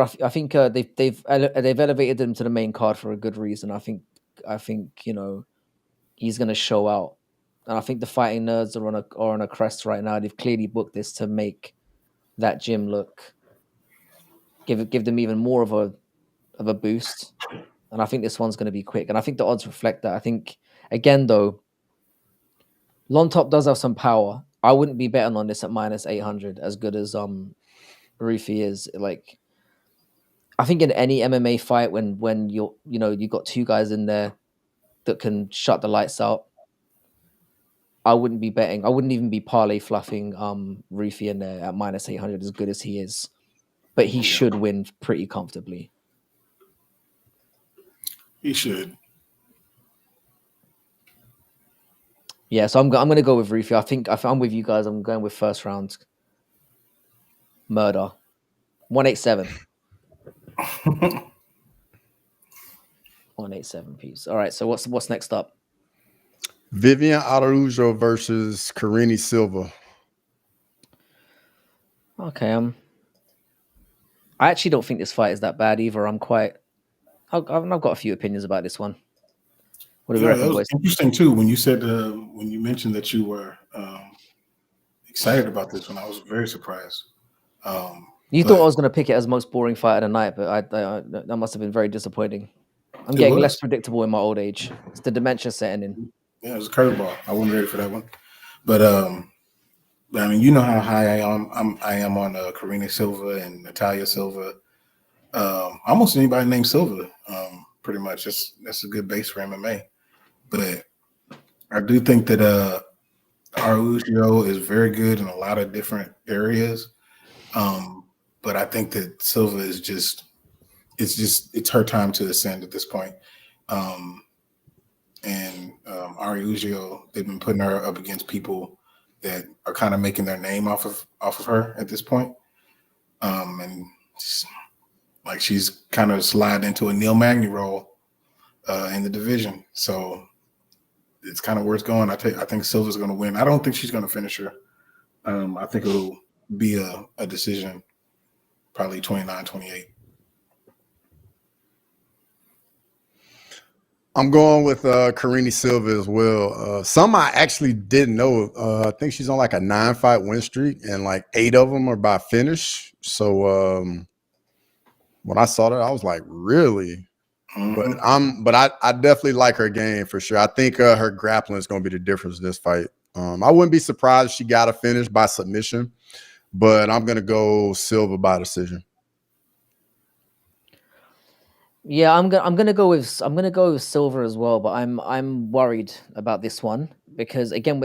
they've elevated him to the main card for a good reason. I think he's going to show out, and I think the fighting nerds are on a crest right now. They've clearly booked this to make that gym give them even more of a boost. And I think this one's going to be quick. And I think the odds reflect that. I think, again, though, Lontop does have some power. I wouldn't be betting on this at minus 800, as good as Rufy is. Like, I think in any MMA fight, when you've got two guys in there that can shut the lights out, I wouldn't be betting. I wouldn't even be parlay fluffing Rufy in there at minus 800, as good as he is. But he should win pretty comfortably. He should. Yeah, so I'm going to go with Rufy. I think I'm with you guys. I'm going with first round murder. 187. 187 piece. All right. So what's next up? Vivian Araujo versus Karine Silva. Okay. I actually don't think this fight is that bad either. I've got a few opinions about this one. What do we Yeah, reckon, that was boys? interesting too when you said when you mentioned that you were excited about this one. I was very surprised. You thought I But was going to pick it as most boring fight of the night, but that must have been very disappointing. I'm it getting less was. predictable in my old age. It's the dementia setting in. Yeah, it was a curveball. I wasn't ready for that one. But I mean, you know how high I am on Karina Silva and Natalia Silva. Almost anybody named Silva. Pretty much. That's a good base for MMA. But I do think that Araujo is very good in a lot of different areas. But I think that Silva is it's her time to ascend at this point. And Araujo, they've been putting her up against people that are kind of making their name off of her at this point. And like she's kind of slid into a Neil Magny role in the division. So it's kind of where it's going. I think Silva's going to win. I don't think she's going to finish her. I think it'll be a decision, probably 29-28. I'm going with Karine Silva as well. Some I actually didn't know. I think she's on like a 9-fight win streak, and like 8 of them are by finish. So when I saw that, I was like, really? Mm-hmm. But I definitely like her game for sure. I think her grappling is going to be the difference in this fight. I wouldn't be surprised if she got a finish by submission, but I'm going to go Silva by decision. Yeah, I'm gonna go with Silver as well, but I'm worried about this one because again,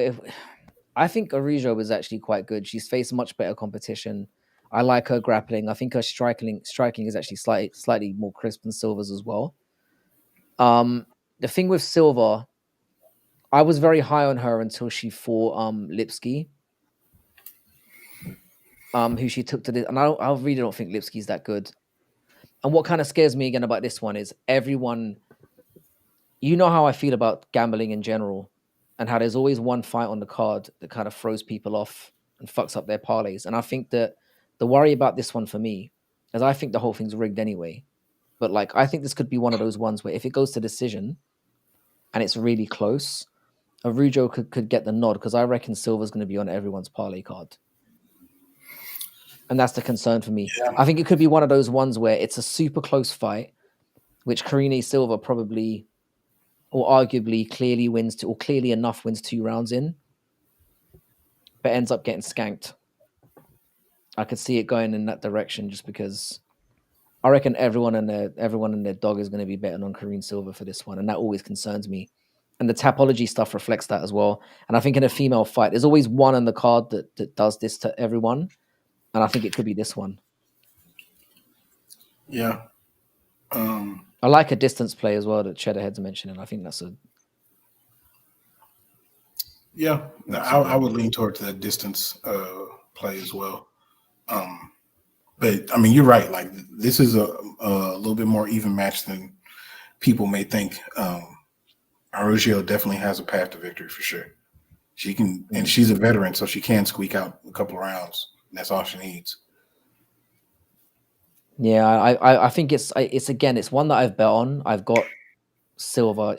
I think Araujo is actually quite good. She's faced much better competition. I like her grappling. I think her striking is actually slightly more crisp than Silver's as well. The thing with Silver, I was very high on her until she fought Lipsky, who she took to this, and I really don't think Lipsky's that good. And what kind of scares me again about this one is everyone. You know how I feel about gambling in general, and how there's always one fight on the card that kind of throws people off and fucks up their parlays. And I think that the worry about this one for me is I think the whole thing's rigged anyway. But like I think this could be one of those ones where if it goes to decision and it's really close, Araujo could get the nod because I reckon Silver's going to be on everyone's parlay card. And that's the concern for me. Yeah. I think it could be one of those ones where it's a super close fight, which Karine Silva probably or arguably clearly enough wins 2 rounds in, but ends up getting skanked. I could see it going in that direction just because I reckon everyone and their dog is going to be betting on Karine Silva for this one, and that always concerns me. And the Tapology stuff reflects that as well. And I think in a female fight, there's always one on the card that does this to everyone, and I think it could be this one. Yeah. I like a distance play as well that Cheddarhead's mentioning. I think that's a yeah. I would lean towards that distance play as well. But I mean, you're right. Like this is a little bit more even match than people may think. Araujo definitely has a path to victory for sure. She can, and she's a veteran, so she can squeak out a couple of rounds. And that's all she needs. Yeah, I think it's one that I've bet on. I've got Silva.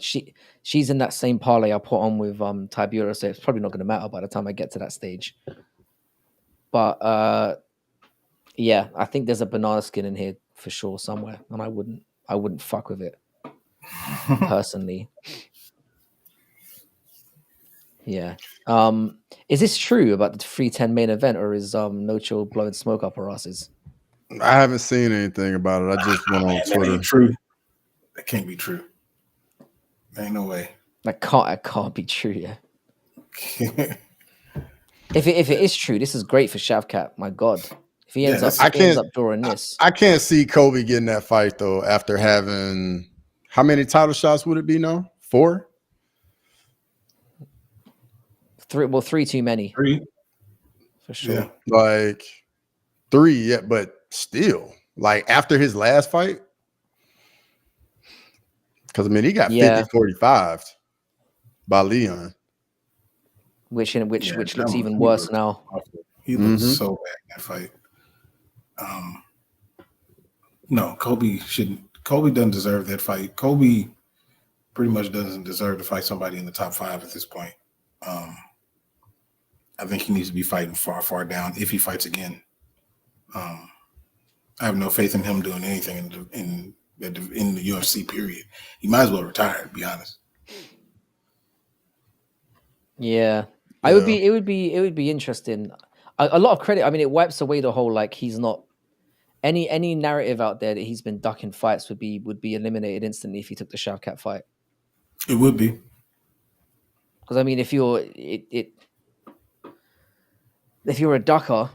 She's in that same parlay I put on with Tibura, so it's probably not going to matter by the time I get to that stage. But yeah, I think there's a banana skin in here for sure somewhere, and I wouldn't fuck with it personally. Yeah. Is this true about the 310 main event, or is No Chill blowing smoke up our asses? I haven't seen anything about it. I just went on Twitter. That ain't true. That can't be true. Ain't no way. That can't be true. Yeah. If it is true, this is great for Shavkat. My God, if he ends up drawing this, I can't see Kobe getting that fight though. After having how many title shots would it be now? 4? 3. Well, 3 too many. 3 for sure. Yeah. Like 3, yeah, but still, like after his last fight, Because I mean, he got Yeah. 50-45 by Leon. Which Yeah, looks that even he worse looked now. awful. He looked so bad in that fight. No, Kobe shouldn't. Kobe doesn't deserve that fight. Kobe pretty much doesn't deserve to fight somebody in the top 5 at this point. I think he needs to be fighting far, far down if he fights again. I have no faith in him doing anything in the UFC. Period. He might as well retire. To be honest. Yeah. It would be interesting. A lot of credit. I mean, it wipes away the whole like he's not any narrative out there that he's been ducking fights would be eliminated instantly if he took the Shavkat fight. It would be. Because I mean, if you're a ducker,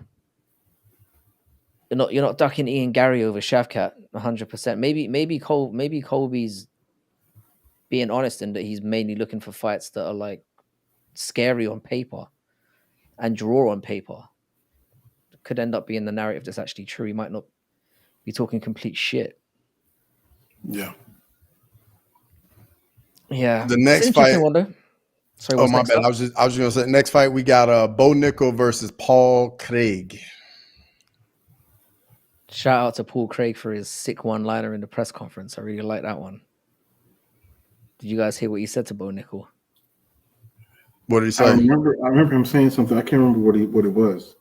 you're not ducking Ian Gary over Shavkat 100%. Maybe Colby's being honest in that he's mainly looking for fights that are like scary on paper and draw on paper. Could end up being the narrative that's actually true. He might not be talking complete shit. Yeah. Yeah. The next fight. One, though. Sorry, my bad. Up? I was just gonna say next fight we got Bo Nickel versus Paul Craig. Shout out to Paul Craig for his sick one-liner in the press conference. I really like that one. Did you guys hear what he said to Bo Nickel? What did he say? I remember him saying something. I can't remember what it was.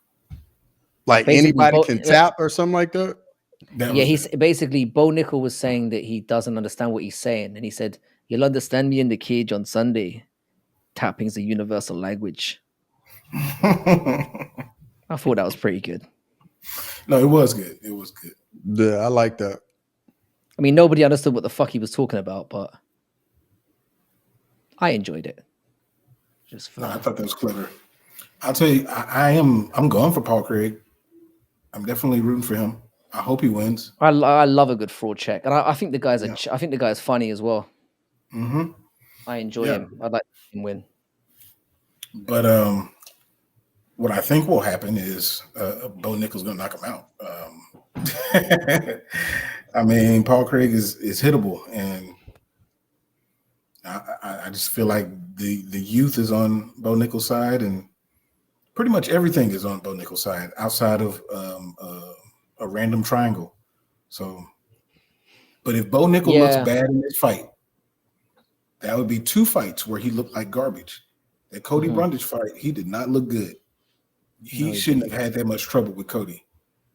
Like basically, anybody can tap or something like that? Basically Bo Nickel was saying that he doesn't understand what he's saying. And he said, "You'll understand me in the cage on Sunday. Tapping's a universal language." I thought that was pretty good. No, it was good. It was good. Yeah, I like that. I mean, nobody understood what the fuck he was talking about, but I enjoyed it. I thought that was clever. I'll tell you, I'm going for Paul Craig. I'm definitely rooting for him. I hope he wins. I love a good fraud check, and I think the guy's I think the guy's funny as well. Mm-hmm. I enjoy him. I'd like to see him win. But what I think will happen is Bo Nickel's going to knock him out. I mean, Paul Craig is hittable, and I just feel like the youth is on Bo Nickel's side, and pretty much everything is on Bo Nickel's side outside of a random triangle. So, but if Bo Nickel looks bad in this fight, that would be 2 fights where he looked like garbage. That Cody Brundage fight, he did not look good. He shouldn't have had that much trouble with Cody.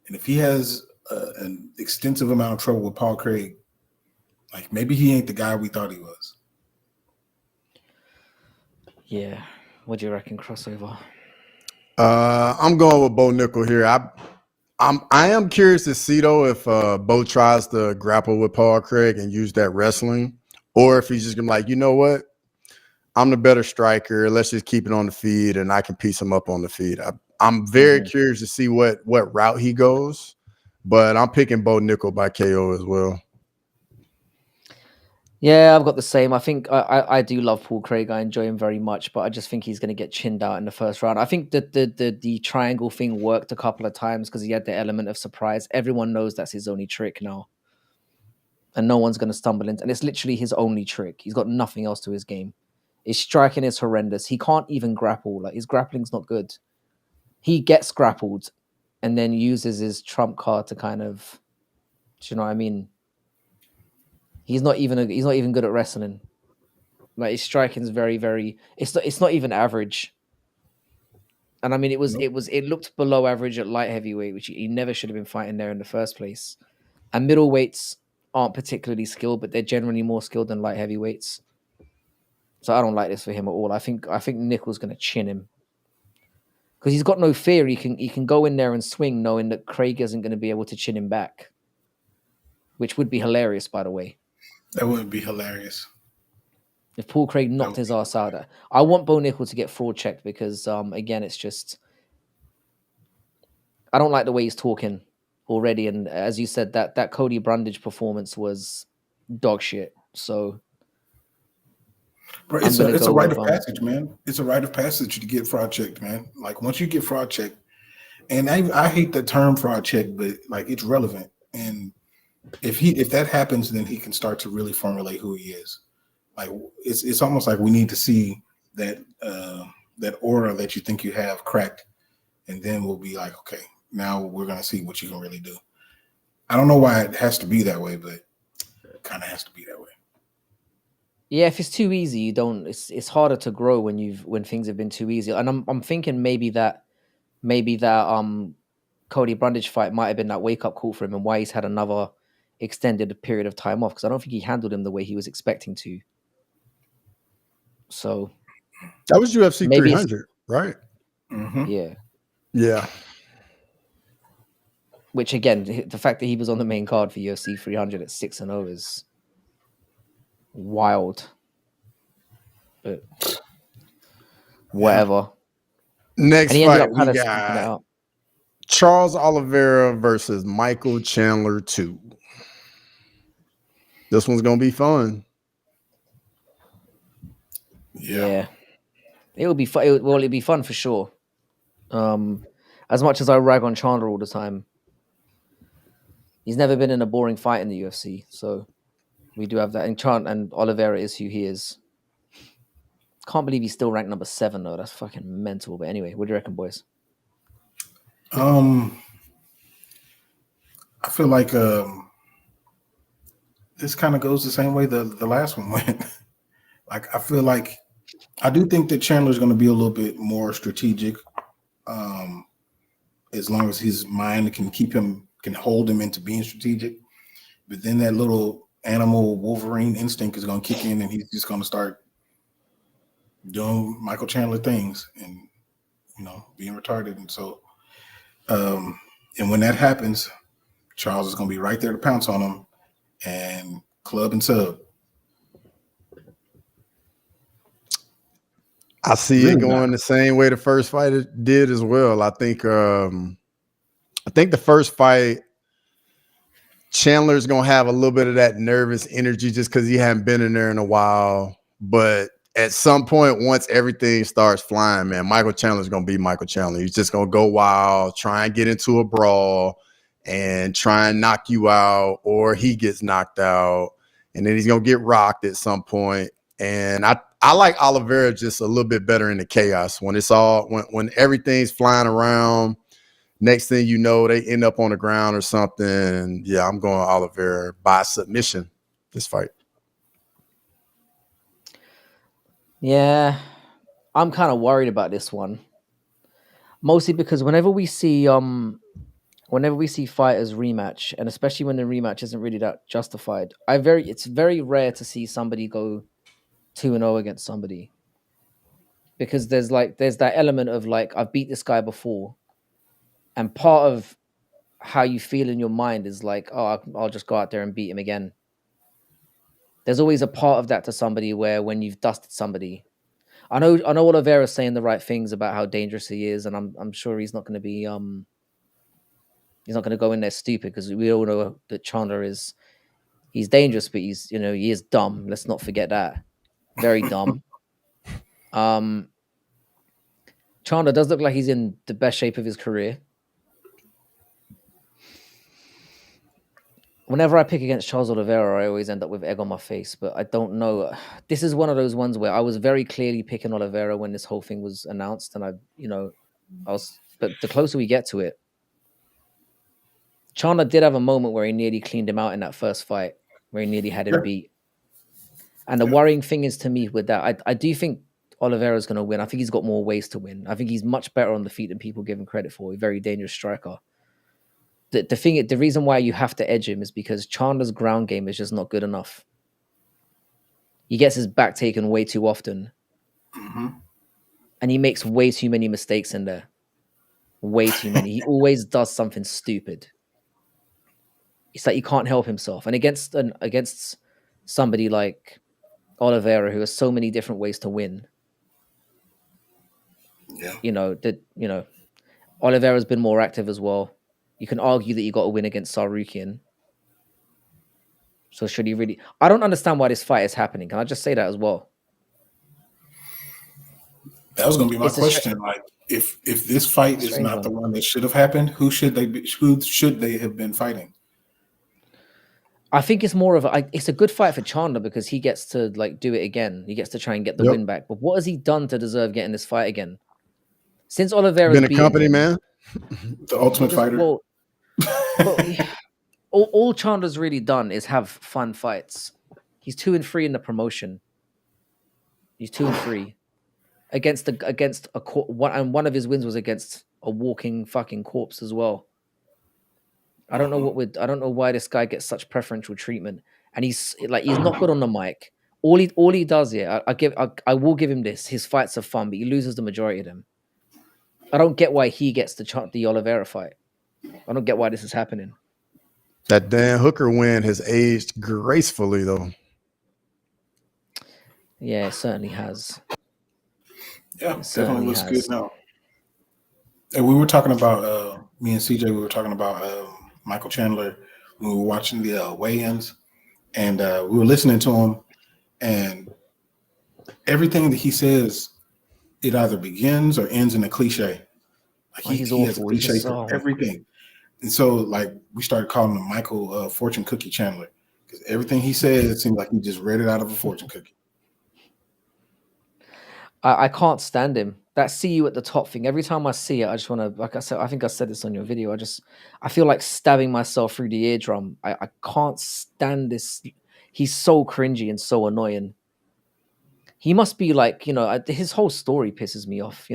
And if he has an extensive amount of trouble with Paul Craig, like maybe he ain't the guy we thought he was. Yeah. What do you reckon, crossover? I'm going with Bo Nickel here. I am curious to see though if Bo tries to grapple with Paul Craig and use that wrestling, or if he's just gonna be like, you know what, I'm the better striker. Let's just keep it on the feet, and I can piece him up on the feet. I'm very curious to see what route he goes, but I'm picking Bo Nickel by KO as well. Yeah, I've got the same. I think I do love Paul Craig. I enjoy him very much, but I just think he's going to get chinned out in the first round. I think that the triangle thing worked a couple of times because he had the element of surprise. Everyone knows that's his only trick now, and no one's going to stumble into. And it's literally his only trick. He's got nothing else to his game. His striking is horrendous. He can't even grapple. Like his grappling's not good. He gets grappled, and then uses his trump card to kind of, do you know what I mean? He's not even good at wrestling. Like his striking is very, very. It's not even average. And I mean, it looked below average at light heavyweight, which he never should have been fighting there in the first place. And middleweights aren't particularly skilled, but they're generally more skilled than light heavyweights. So I don't like this for him at all. I think Nickel's going to chin him because he's got no fear. He can go in there and swing, knowing that Craig isn't going to be able to chin him back, which would be hilarious, by the way. That would be hilarious. If Paul Craig knocked his ass out. I want Bo Nickel to get fraud checked because, again, it's just... I don't like the way he's talking already. And as you said, that Cody Brundage performance was dog shit. So... Bro, it's a rite of passage, man. It's a rite of passage to get fraud checked, man. Like, once you get fraud checked, and I hate the term fraud check, but, like, it's relevant. And if that happens, then he can start to really formulate who he is. Like it's almost like we need to see that that aura that you think you have cracked, and then we'll be like, okay, now we're gonna see what you can really do. I don't know why it has to be that way, but it kind of has to be that way. Yeah, if it's too easy, you don't. It's harder to grow when things have been too easy. And I'm thinking maybe that Cody Brundage fight might have been that wake up call for him, and why he's had another extended period of time off, because I don't think he handled him the way he was expecting to. So That was UFC maybe it's 300, right? Mm-hmm. yeah. Yeah. Which again, the fact that he was on the main card for UFC 300 at 6-0 is wild. But whatever. Next And he ended fight, up kind we of sneaking it got out. Charles Oliveira versus Michael Chandler 2. This one's gonna be fun. Yeah. It will be fun. It'll be fun for sure. As much as I rag on Chandler all the time, he's never been in a boring fight in the UFC. So we do have that. And Oliveira is who he is. Can't believe he's still ranked number 7 though. That's fucking mental. But anyway, what do you reckon, boys? I feel like this kind of goes the same way the last one went. Like I feel like I do think that Chandler's going to be a little bit more strategic, as long as his mind can hold him into being strategic. But then that little animal Wolverine instinct is going to kick in, and he's just going to start doing Michael Chandler things and being retarded. And so, and when that happens, Charles is going to be right there to pounce on him and club and sub. I see it going the same way the first fight did as well. I think the first fight, Chandler's gonna have a little bit of that nervous energy just because he hadn't been in there in a while. But at some point, once everything starts flying, man, Michael Chandler's gonna be Michael Chandler. He's just gonna go wild, try and get into a brawl, and try and knock you out, or he gets knocked out, and then he's gonna get rocked at some point. And I like Oliveira just a little bit better in the chaos when it's all when everything's flying around. Next thing you know, they end up on the ground or something. And yeah, I'm going Oliveira by submission this fight. Yeah, I'm kind of worried about this one, mostly because whenever we see fighters rematch, and especially when the rematch isn't really that justified, it's very rare to see somebody go 2-0 against somebody, because there's that element of like, I've beat this guy before, and part of how you feel in your mind is like, oh, I'll just go out there and beat him again. There's always a part of that to somebody where when you've dusted somebody, I know Oliveira's saying the right things about how dangerous he is, and I'm sure he's not going to be he's not going to go in there stupid, because we all know that Chandler he's dangerous, but he is dumb. Let's not forget that. Very dumb. Chandler does look like he's in the best shape of his career. Whenever I pick against Charles Oliveira, I always end up with egg on my face, but I don't know. This is one of those ones where I was very clearly picking Oliveira when this whole thing was announced, and but the closer we get to it, Chandler did have a moment where he nearly cleaned him out in that first fight, where he nearly had him beat. And the worrying thing is to me with that, I do think Oliveira's going to win. I think he's got more ways to win. I think he's much better on the feet than people give him credit for. A very dangerous striker. The reason why you have to edge him is because Chandler's ground game is just not good enough. He gets his back taken way too often. Mm-hmm. And he makes way too many mistakes in there. Way too many. He always does something stupid. It's like he can't help himself. And against somebody like Oliveira, who has so many different ways to win. Yeah. Oliveira's been more active as well. You can argue that he got a win against Sarukian. So should he really? I don't understand why this fight is happening. Can I just say that as well? That was going to be my question. Like, if this fight is not the one that should have happened, who should they have been fighting? I think it's more of it's a good fight for Chandler because he gets to like do it again. He gets to try and get the win back. But what has he done to deserve getting this fight again? Since Oliveira's Been a beaten company him, man. The Ultimate Fighter. But all Chandler's really done is have fun fights. He's 2-3 in the promotion. He's 2-3 against a one of his wins was against a walking fucking corpse as well. I don't know I don't know why this guy gets such preferential treatment, and he's not good on the mic. All he does, yeah, I will give him this. His fights are fun, but he loses the majority of them. I don't get why he gets the Oliveira fight. I don't get why this is happening. That Dan Hooker win has aged gracefully, though. Yeah, it certainly has. Yeah, definitely looks good now. And we were talking about me and CJ. We were talking about Michael Chandler when we were watching the weigh-ins, and we were listening to him, and everything that he says, it either begins or ends in a cliche. Like he has a cliche for everything. And so, like, we started calling him Michael Fortune Cookie Chandler because everything he said, it seemed like he just read it out of a fortune cookie. I can't stand him. That "see you at the top" thing. Every time I see it, I just want to, like I said, I think I said this on your video. I feel like stabbing myself through the eardrum. I can't stand this. He's so cringy and so annoying. He must be like, his whole story pisses me off.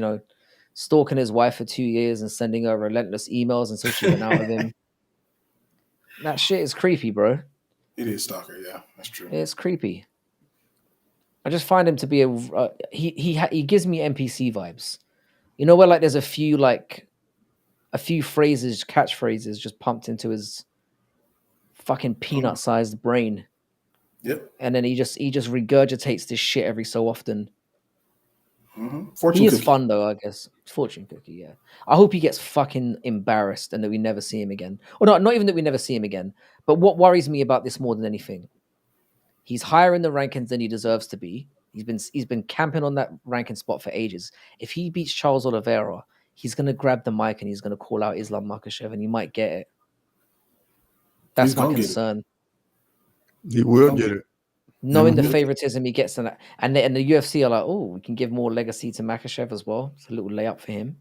Stalking his wife for 2 years and sending her relentless emails until she went out with him. That shit is creepy, bro. It is stalker, yeah, that's true. It's creepy. I just find him to be he gives me NPC vibes. Where like there's a few phrases, catchphrases just pumped into his fucking peanut-sized brain. Yep. And then he just regurgitates this shit every so often. Mm-hmm. He is fun though, I guess. Fortune cookie, yeah. I hope he gets fucking embarrassed and that we never see him again. Or not even that we never see him again. But what worries me about this more than anything, he's higher in the rankings than he deserves to be. He's been camping on that ranking spot for ages. If he beats Charles Oliveira, he's gonna grab the mic and he's gonna call out Islam Makhachev, and he might get it. That's my concern. He will get it. Knowing the favoritism he gets in that, and the UFC are like, oh, we can give more legacy to Makhachev as well. It's a little layup for him.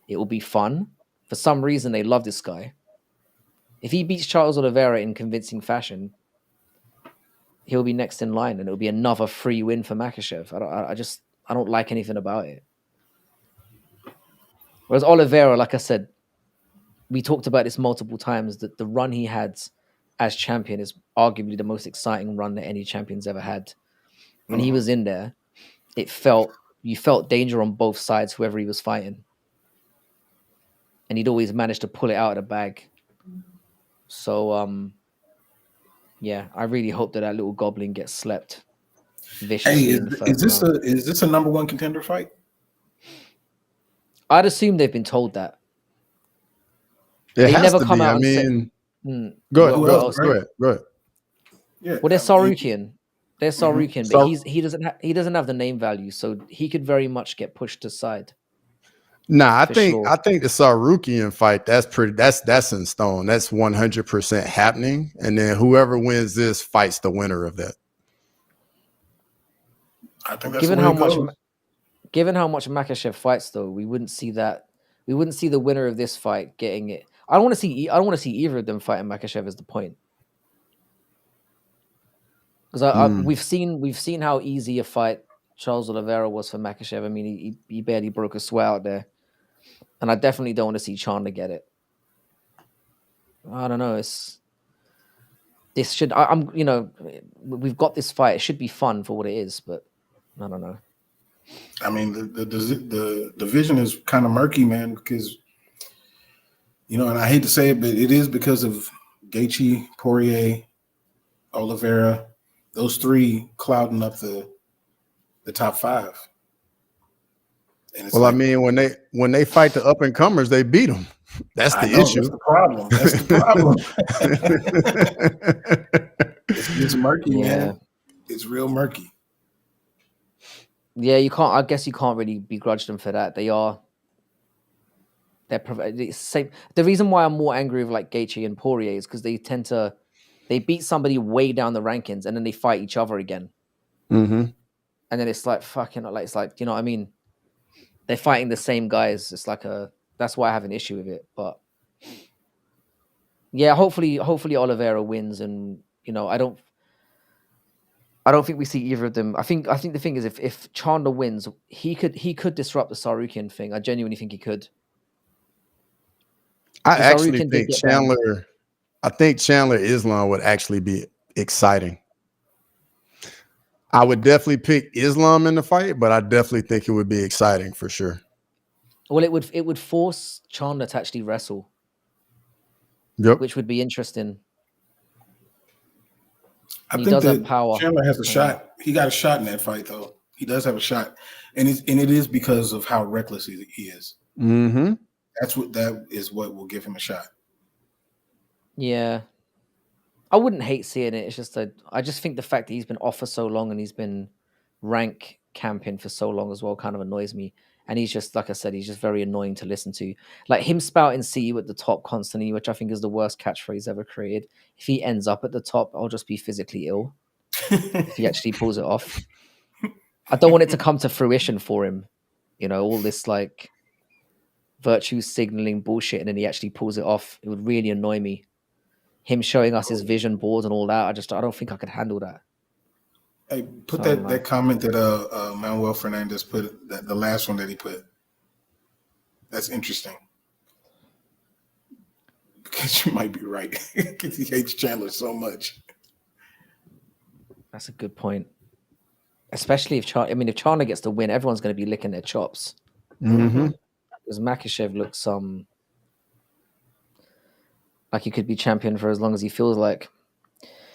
It will be fun. For some reason, they love this guy. If he beats Charles Oliveira in convincing fashion, he'll be next in line, and it'll be another free win for Makhachev. I don't like anything about it. Whereas Oliveira, like I said, we talked about this multiple times, that the run he had as champion is arguably the most exciting run that any champion's ever had. When he was in there, you felt danger on both sides, whoever he was fighting. And he'd always managed to pull it out of the bag. So, yeah, I really hope that little goblin gets slept viciously in the first round. Is this a number one contender fight? I'd assume they've been told that. They never come out and say... Go ahead. Yeah, well, they're Sarukian. They're Sarukian, but he doesn't have the name value, so he could very much get pushed aside. Nah, I think the Sarukian fight, that's in stone. That's 100% happening, and then whoever wins this fights the winner of that. I think that's given how much Makhachev fights, though, we wouldn't see that. We wouldn't see the winner of this fight getting it. I don't want to see either of them fighting Makhachev. Is the point? Because we've seen how easy a fight Charles Oliveira was for Makhachev. I mean, he barely broke a sweat out there, and I definitely don't want to see Chandler get it. I don't know. We've got this fight. It should be fun for what it is, but I don't know. I mean, the division is kind of murky, man, because, and I hate to say it, but it is because of Gaethje, Poirier, Oliveira, those three clouding up the top five. Well, I mean, when they fight the up and comers, they beat them. That's the issue. That's the problem. It's murky, man. It's real murky. Yeah, you can't. I guess you can't really begrudge them for that. They're same. The reason why I'm more angry with like Gaethje and Poirier is because they tend to they beat somebody way down the rankings and then they fight each other again. Mm-hmm. And then it's like fucking like it's like, you know what I mean? They're fighting the same guys. It's like that's why I have an issue with it. But yeah, hopefully Oliveira wins, and you know, I don't think we see either of them. I think the thing is if Chandler wins, he could disrupt the Sarukian thing. I genuinely think he could. I actually Sarukian did think get banned. Chandler Islam would actually be exciting. I would definitely pick Islam in the fight, but I definitely think it would be exciting for sure. Well, it would force Chandler to actually wrestle. Yep. Which would be interesting. I think that Chandler has a shot. He got a shot in that fight, though. He does have a shot, and it is because of how reckless he is. Mm-hmm. That is what will give him a shot. Yeah, I wouldn't hate seeing it. It's just I just think the fact that he's been off for so long and he's been rank camping for so long as well kind of annoys me. And he's just, like I said, he's just very annoying to listen to. Like him spouting "see you at the top" constantly, which I think is the worst catchphrase ever created. If he ends up at the top, I'll just be physically ill. If he actually pulls it off, I don't want it to come to fruition for him. You know, all this like virtue signaling bullshit, and then he actually pulls it off. It would really annoy me. Him showing us his vision board and all that. I don't think I could handle that. Hey, put that comment that Manuel Fernandez put, the last one that he put. That's interesting. Because you might be right. Because he hates Chandler so much. That's a good point. Especially if Chandler gets the win, everyone's going to be licking their chops. Mm-hmm. Because Makhachev looks like he could be champion for as long as he feels like.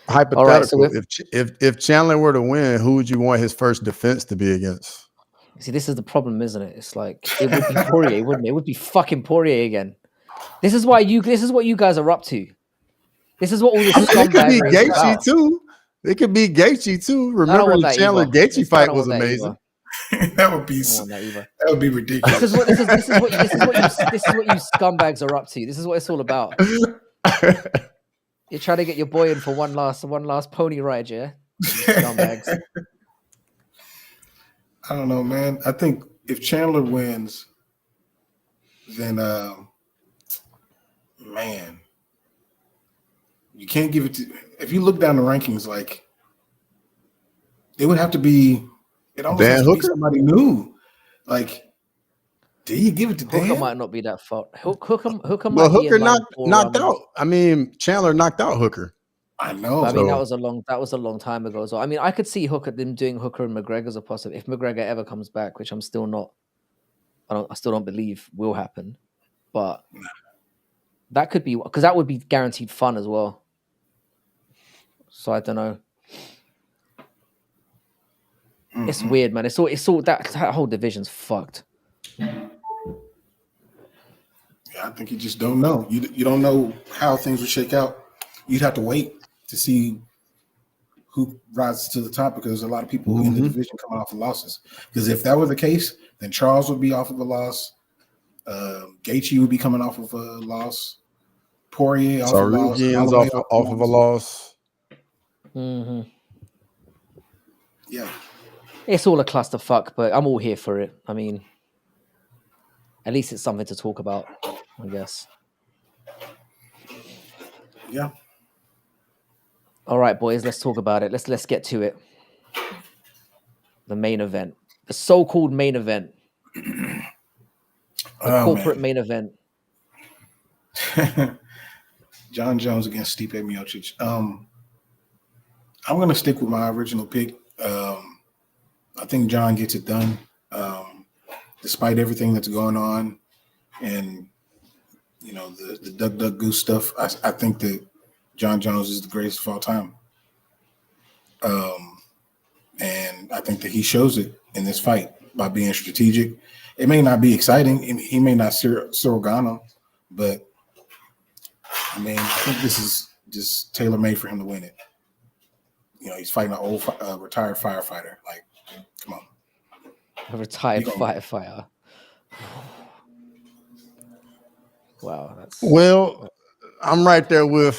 Hypothetical. Right, so if Chandler were to win, who would you want his first defense to be against? See, this is the problem, isn't it? It's like it would be Poirier, wouldn't it? It would be fucking Poirier again. This is what you guys are up to. This is what all this scumbag is about. It could be Gaethje too. Remember the Chandler Gaethje fight was amazing. That would be ridiculous. This is what you scumbags are up to. This is what it's all about. You're trying to get your boy in for one last pony ride, yeah? Scumbags. I don't know, man. I think if Chandler wins, then man, you can't give it to. If you look down the rankings, like it would have to be. It almost has to be somebody new. Like, do you give it to Dan? Hooker might not be that far. Hooker well, Hooker knocked out. I mean, Chandler knocked out Hooker. I know. But, I mean, that was a long time ago. So I mean, I could see them doing Hooker and McGregor as a possible if McGregor ever comes back, which I'm still not. I still don't believe will happen, but that could be because that would be guaranteed fun as well. So I don't know. Mm-hmm. It's weird, man. It's all that whole division's fucked. Yeah, I think you just don't know. You don't know how things would shake out. You'd have to wait to see who rises to the top because there's a lot of people in the division coming off of losses. Because if that were the case, then Charles would be off of a loss. Gaethje would be coming off of a loss. Poirier off of a loss. off of a loss. Mm-hmm. Yeah. It's all a clusterfuck, but I'm all here for it. I mean, at least it's something to talk about, I guess. Yeah. All right, boys, let's talk about it. Let's get to it. The main event. The so-called main event. The corporate main event. John Jones against Stipe Miocic. I'm going to stick with my original pick. I think John gets it done, despite everything that's going on, and the duck duck goose stuff. I think that John Jones is the greatest of all time, and I think that he shows it in this fight by being strategic. It may not be exciting. He may not Surrogano, but I mean, I think this is just tailor-made for him to win it. He's fighting an old retired firefighter. Like, come on. A retired firefighter. Wow. Well, I'm right there with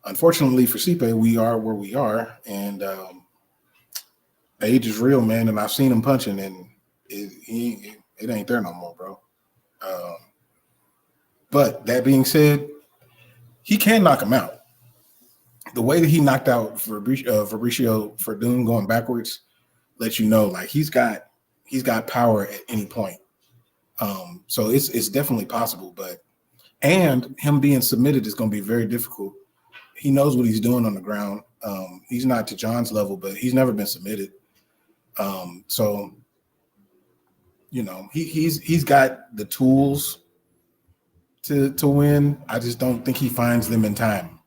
Unfortunately for Stipe, we are where we are, and age is real, man. And I've seen him punching, and it ain't there no more, bro. Um, but that being said, he can knock him out. The way that he knocked out Fabricio Verdun going backwards lets you know, like he's got power at any point. So it's definitely possible, and him being submitted is going to be very difficult. He knows what he's doing on the ground. He's not to John's level, but he's never been submitted. So you know he's got the tools to win. I just don't think he finds them in time.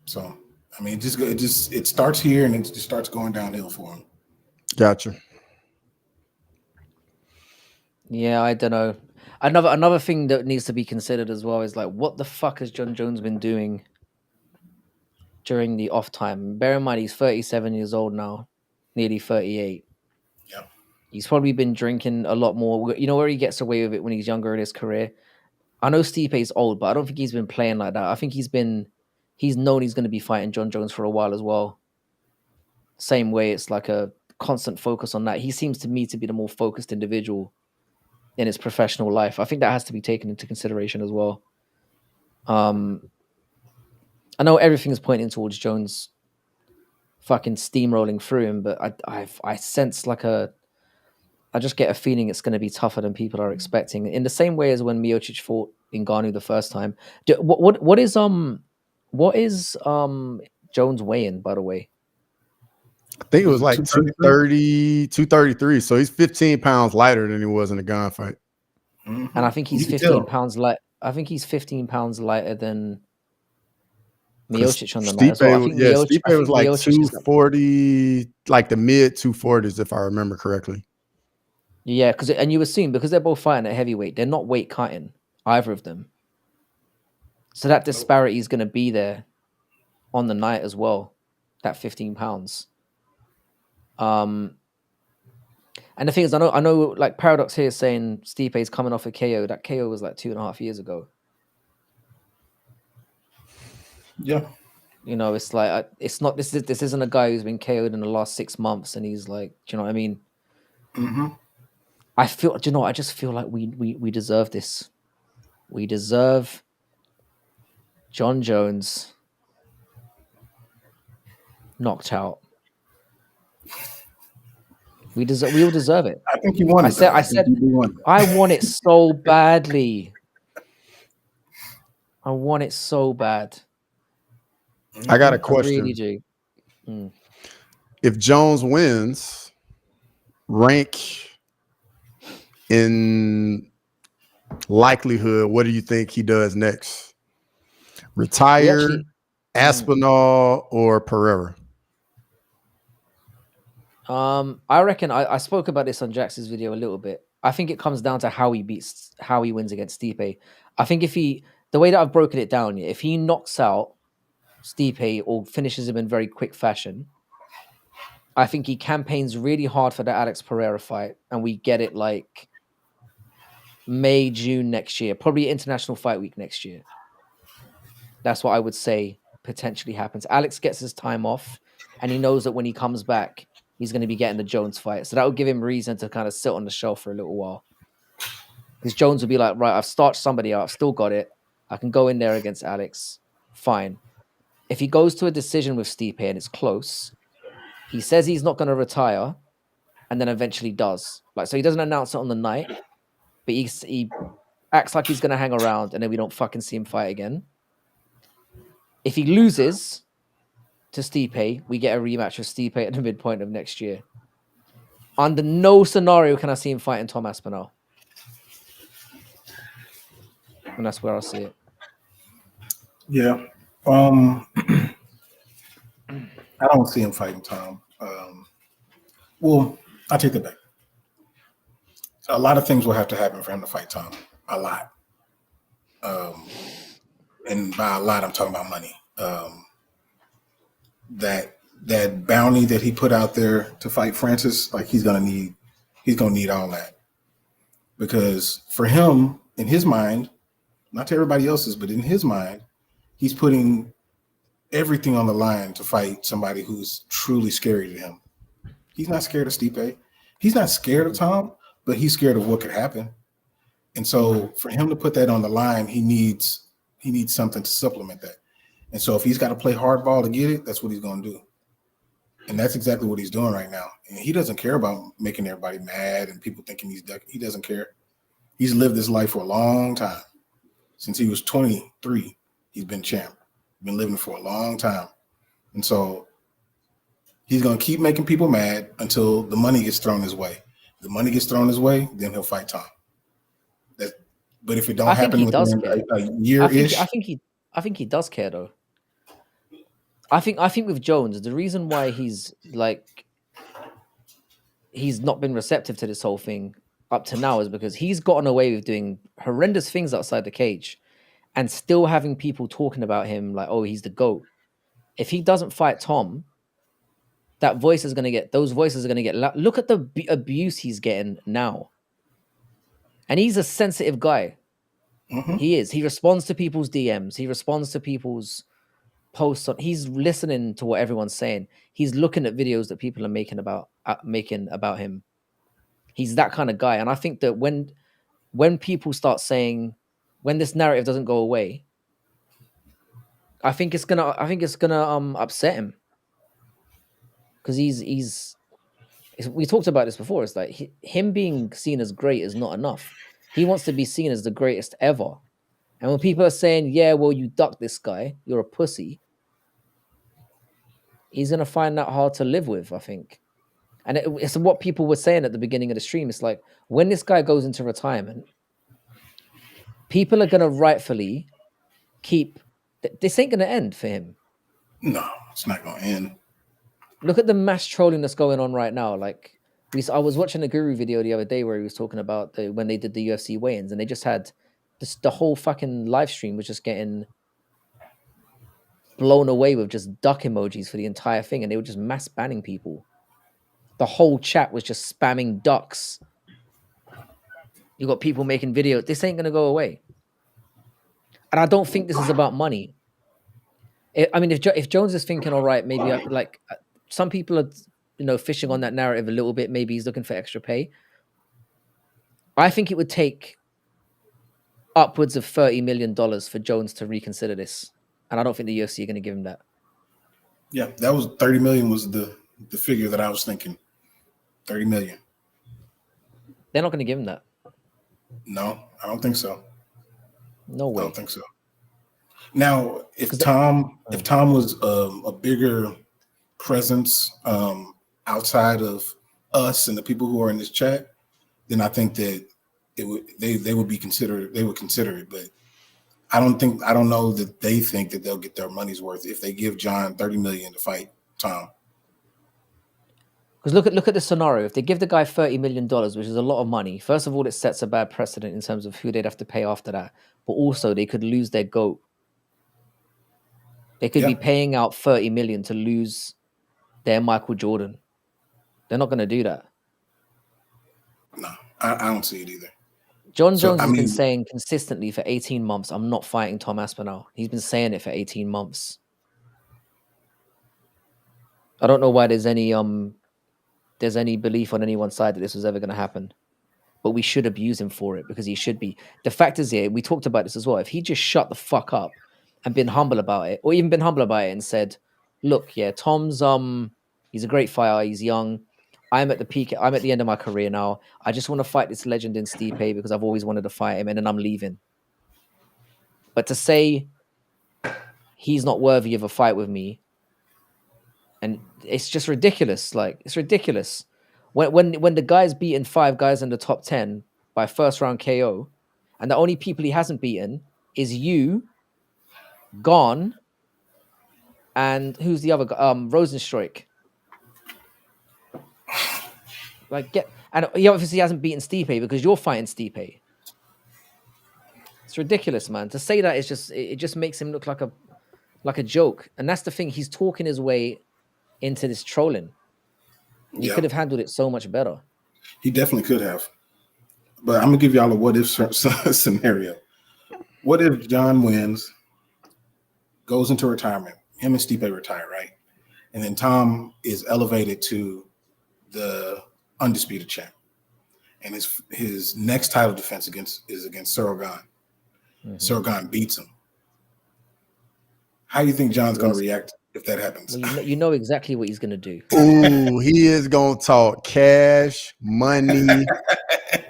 So I mean, it starts here and it just starts going downhill for him. Gotcha. Yeah, I don't know. Another thing that needs to be considered as well is like, what the fuck has John Jones been doing during the off time? Bear in mind, he's 37 years old now, nearly 38. Yeah. He's probably been drinking a lot more. You know where he gets away with it when he's younger in his career? I know Stipe's old, but I don't think he's been playing like that. I think he's known he's going to be fighting John Jones for a while as well. Same way, it's like a constant focus on that. He seems to me to be the more focused individual in his professional life. I think that has to be taken into consideration as well. I know everything is pointing towards Jones fucking steamrolling through him, but I sense I just get a feeling it's going to be tougher than people are expecting. In the same way as when Miocic fought Ngannou the first time. What is Jones weighing, by the way? I think it was like 230, 233. So he's 15 pounds lighter than he was in the gunfight. Mm-hmm. And I think he's 15 pounds light. I think he's 15 pounds lighter than Miocic on the night as well. I think Stipe was like 240, like the mid 240s, if I remember correctly. Yeah, and you assume because they're both fighting at heavyweight, they're not weight cutting, either of them. So that disparity is going to be there on the night as well. That 15 pounds. And the thing is, I know, like Paradox here is saying Stipe is coming off a KO. That KO was like 2.5 years ago. Yeah, you know, it's like it's not. This isn't a guy who's been KO'd in the last 6 months, and he's like, do you know what I mean? Mm-hmm. I feel, do you know? I just feel like we deserve this. We deserve John Jones knocked out. We all deserve it. I think you want it. I want it so badly. I want it so bad. I got a question. I really do. If Jones wins, rank in likelihood, what do you think he does next? Retire, Aspinall, or Pereira? I reckon I spoke about this on Jax's video a little bit. I think it comes down to how he wins against Stipe. I think the way that I've broken it down, if he knocks out Stipe or finishes him in very quick fashion, I think he campaigns really hard for the Alex Pereira fight, and we get it like May, June next year, probably International Fight Week next year. That's what I would say potentially happens. Alex gets his time off, and he knows that when he comes back, he's going to be getting the Jones fight. So that would give him reason to kind of sit on the shelf for a little while. Because Jones would be like, right, I've starched somebody out. I've still got it. I can go in there against Alex. Fine. If he goes to a decision with Stipe and it's close, he says he's not going to retire and then eventually does. Like, so he doesn't announce it on the night, but he acts like he's going to hang around and then we don't fucking see him fight again. If he loses to Stipe, we get a rematch with Stipe at the midpoint of next year. Under no scenario can I see him fighting Tom Aspinall. And that's where I see it. Yeah. I don't see him fighting Tom. Well, I take that back. A lot of things will have to happen for him to fight Tom. A lot. And by a lot, I'm talking about money. That bounty that he put out there to fight Francis, like he's gonna need all that. Because for him, in his mind, not to everybody else's, but in his mind, he's putting everything on the line to fight somebody who's truly scary to him. He's not scared of Stipe. He's not scared of Tom, but he's scared of what could happen. And so for him to put that on the line, he needs something to supplement that. And so if he's got to play hardball to get it, that's what he's going to do. And that's exactly what he's doing right now. And he doesn't care about making everybody mad and people thinking he's ducking. He doesn't care. He's lived this life for a long time. Since he was 23, he's been champ. Been living for a long time. And so he's going to keep making people mad until the money gets thrown his way. If the money gets thrown his way, then he'll fight Tom. But if it don't happen within a year-ish, I think he does care though. I think with Jones, the reason why he's not been receptive to this whole thing up to now is because he's gotten away with doing horrendous things outside the cage and still having people talking about him like, oh, he's the GOAT. If he doesn't fight Tom, those voices are going to get loud. Look at the abuse he's getting now. And he's a sensitive guy. Mm-hmm. He is. He responds to people's DMs. He responds to people's posts. He's listening to what everyone's saying. He's looking at videos that people are making about him. He's that kind of guy. And I think that when people start saying, when this narrative doesn't go away, I think it's gonna upset him. Because we talked about this before. It's like him being seen as great is not enough. He wants to be seen as the greatest ever. And when people are saying, yeah, well, you ducked this guy, you're a pussy, he's going to find that hard to live with, I think. And it's what people were saying at the beginning of the stream. It's like, when this guy goes into retirement, people are going to rightfully this ain't going to end for him. No, it's not going to end. Look at the mass trolling that's going on right now. Like, I was watching a Guru video the other day where he was talking about when they did the UFC weigh-ins, and they just had the whole fucking live stream was just getting blown away with just duck emojis for the entire thing, and they were just mass banning people. The whole chat was just spamming ducks. You got people making videos. This ain't gonna go away, and I don't think this is about money. I mean, if Jones is thinking, all right, maybe some people are, fishing on that narrative a little bit. Maybe he's looking for extra pay. I think it would take upwards of $30 million for Jones to reconsider this. And I don't think the UFC are going to give him that. Yeah, that was 30 million was the figure that I was thinking. 30 million. They're not going to give him that. No, I don't think so. No way. I don't think so. Now, if Tom was a bigger presence outside of us and the people who are in this chat, then I think that they would consider it. But I don't know that they think that they'll get their money's worth if they give John 30 million to fight Tom. Because look at the scenario. If they give the guy $30 million, which is a lot of money, first of all, it sets a bad precedent in terms of who they'd have to pay after that. But also, they could lose their GOAT. They could be paying out $30 million to lose their Michael Jordan. They're not going to do that. No, I don't see it either. John Jones has been saying consistently for 18 months, I'm not fighting Tom Aspinall. He's been saying it for 18 months. I don't know why there's any belief on anyone's side that this was ever going to happen. But we should abuse him for it because he should be. The fact is here, we talked about this as well. If he just shut the fuck up and been humble about it, or even been humble about it and said, look, yeah, Tom's he's a great fighter, he's young. I'm at the peak, I'm at the end of my career now. I just want to fight this legend in Stipe because I've always wanted to fight him and then I'm leaving. But to say he's not worthy of a fight with me, and it's just ridiculous. Like, it's ridiculous. When the guy's beaten 5 guys in the top 10 by first round KO, and the only people he hasn't beaten is you, Gone, and who's the other guy? Rosenstruik. And he obviously hasn't beaten Stipe because you're fighting Stipe. It's ridiculous, man. To say that is just it just makes him look like a joke. And that's the thing. He's talking his way into this trolling. He could have handled it so much better. He definitely could have. But I'm gonna give y'all a what if scenario. What if John wins goes into retirement. Him and Stipe retire, right? And then Tom is elevated to the undisputed champ. And his next title defense is against Cyril Gane. Cyril Gane beats him. How do you think John's going to react if that happens? Well, you know exactly what he's going to do. Ooh, he is going to talk cash, money,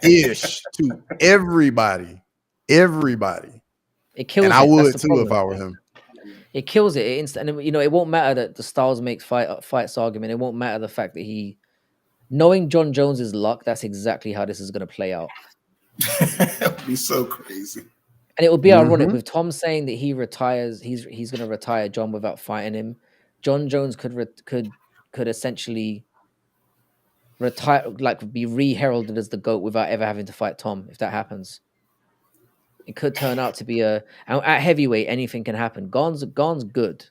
ish to everybody. Everybody. It kills and it. I would That's the too problem. if I were him. It kills it. And you know, it won't matter that the Styles makes fights argument. It won't matter the fact that knowing John Jones's luck, that's exactly how this is going to play out. That would be so crazy. And it would be ironic with Tom saying that he retires. He's going to retire John without fighting him. John Jones could essentially retire, like be re-heralded as the GOAT without ever having to fight Tom. If that happens, it could turn out to be at heavyweight. Anything can happen. Gane's good.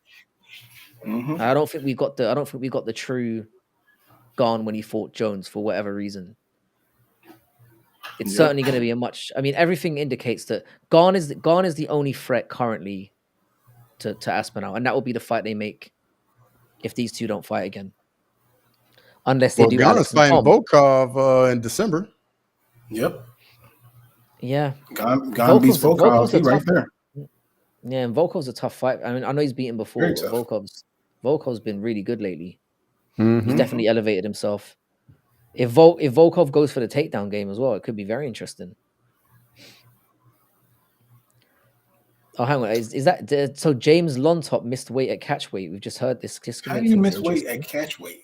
I don't think we got the true Gane when he fought Jones for whatever reason. It's certainly going to be everything indicates that Gane is the only threat currently to Aspinall, and that will be the fight they make if these two don't fight again. Unless they do Gane Alex is fighting and Tom. Volkov in December. Yep. Yeah. Gane beats Volkov. He's right there. Yeah, and Volkov's a tough fight. I mean, I know he's beaten before, but Volkov's been really good lately. He's definitely elevated himself. If Volkov goes for the takedown game as well, it could be very interesting. Oh, hang on. Is that so? James Lontop missed weight at catchweight. We've just heard this. How do you miss weight at catchweight?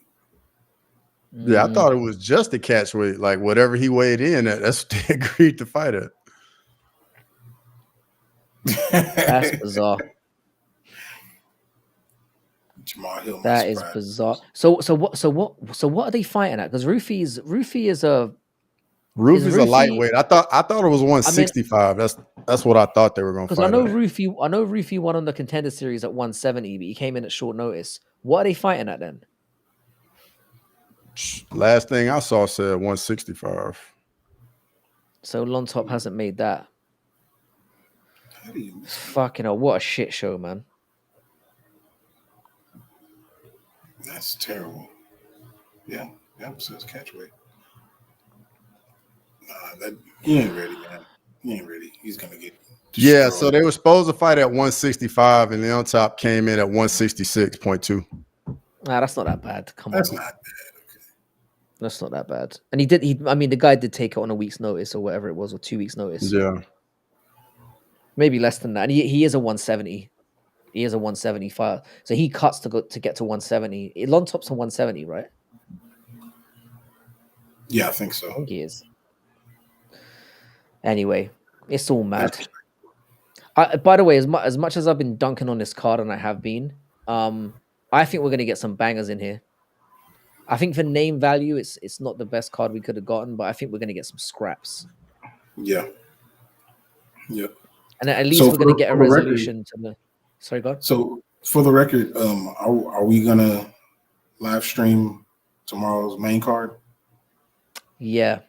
Yeah, I thought it was just a catchweight. Like whatever he weighed in at, that's what they agreed to fight at. That's bizarre. Jamal Hill. That is bizarre. So what are they fighting at? Because Rufy is a lightweight. I thought it was 165. That's what I thought they were going to fight. Because I know Rufy won on the Contender Series at 170, but he came in at short notice. What are they fighting at then? Last thing I saw said 165. So Lontop hasn't made that. Fucking hell, what a shit show, man. That's terrible. Yeah, so it's catchweight. He ain't ready, man. He ain't ready. He's gonna get destroyed. Yeah, so they were supposed to fight at 165, and Lontop came in at 166.2. Nah, that's not that bad. That's not bad. Okay. That's not that bad. And the guy did take it on a week's notice or whatever it was, or 2 weeks' notice. Yeah. Maybe less than that. And he is a 170. He is a 175. So he cuts to get to 170. Lontop's a 170, right? Yeah, I think so. I think he is. Anyway, it's all mad. By the way, as much as I've been dunking on this card, and I have been, I think we're going to get some bangers in here. I think for name value, it's not the best card we could have gotten, but I think we're going to get some scraps. Yeah. Yep. And at least we're going to get a resolution to the. Sorry, God. So for the record, are we gonna live stream tomorrow's main card? Yeah,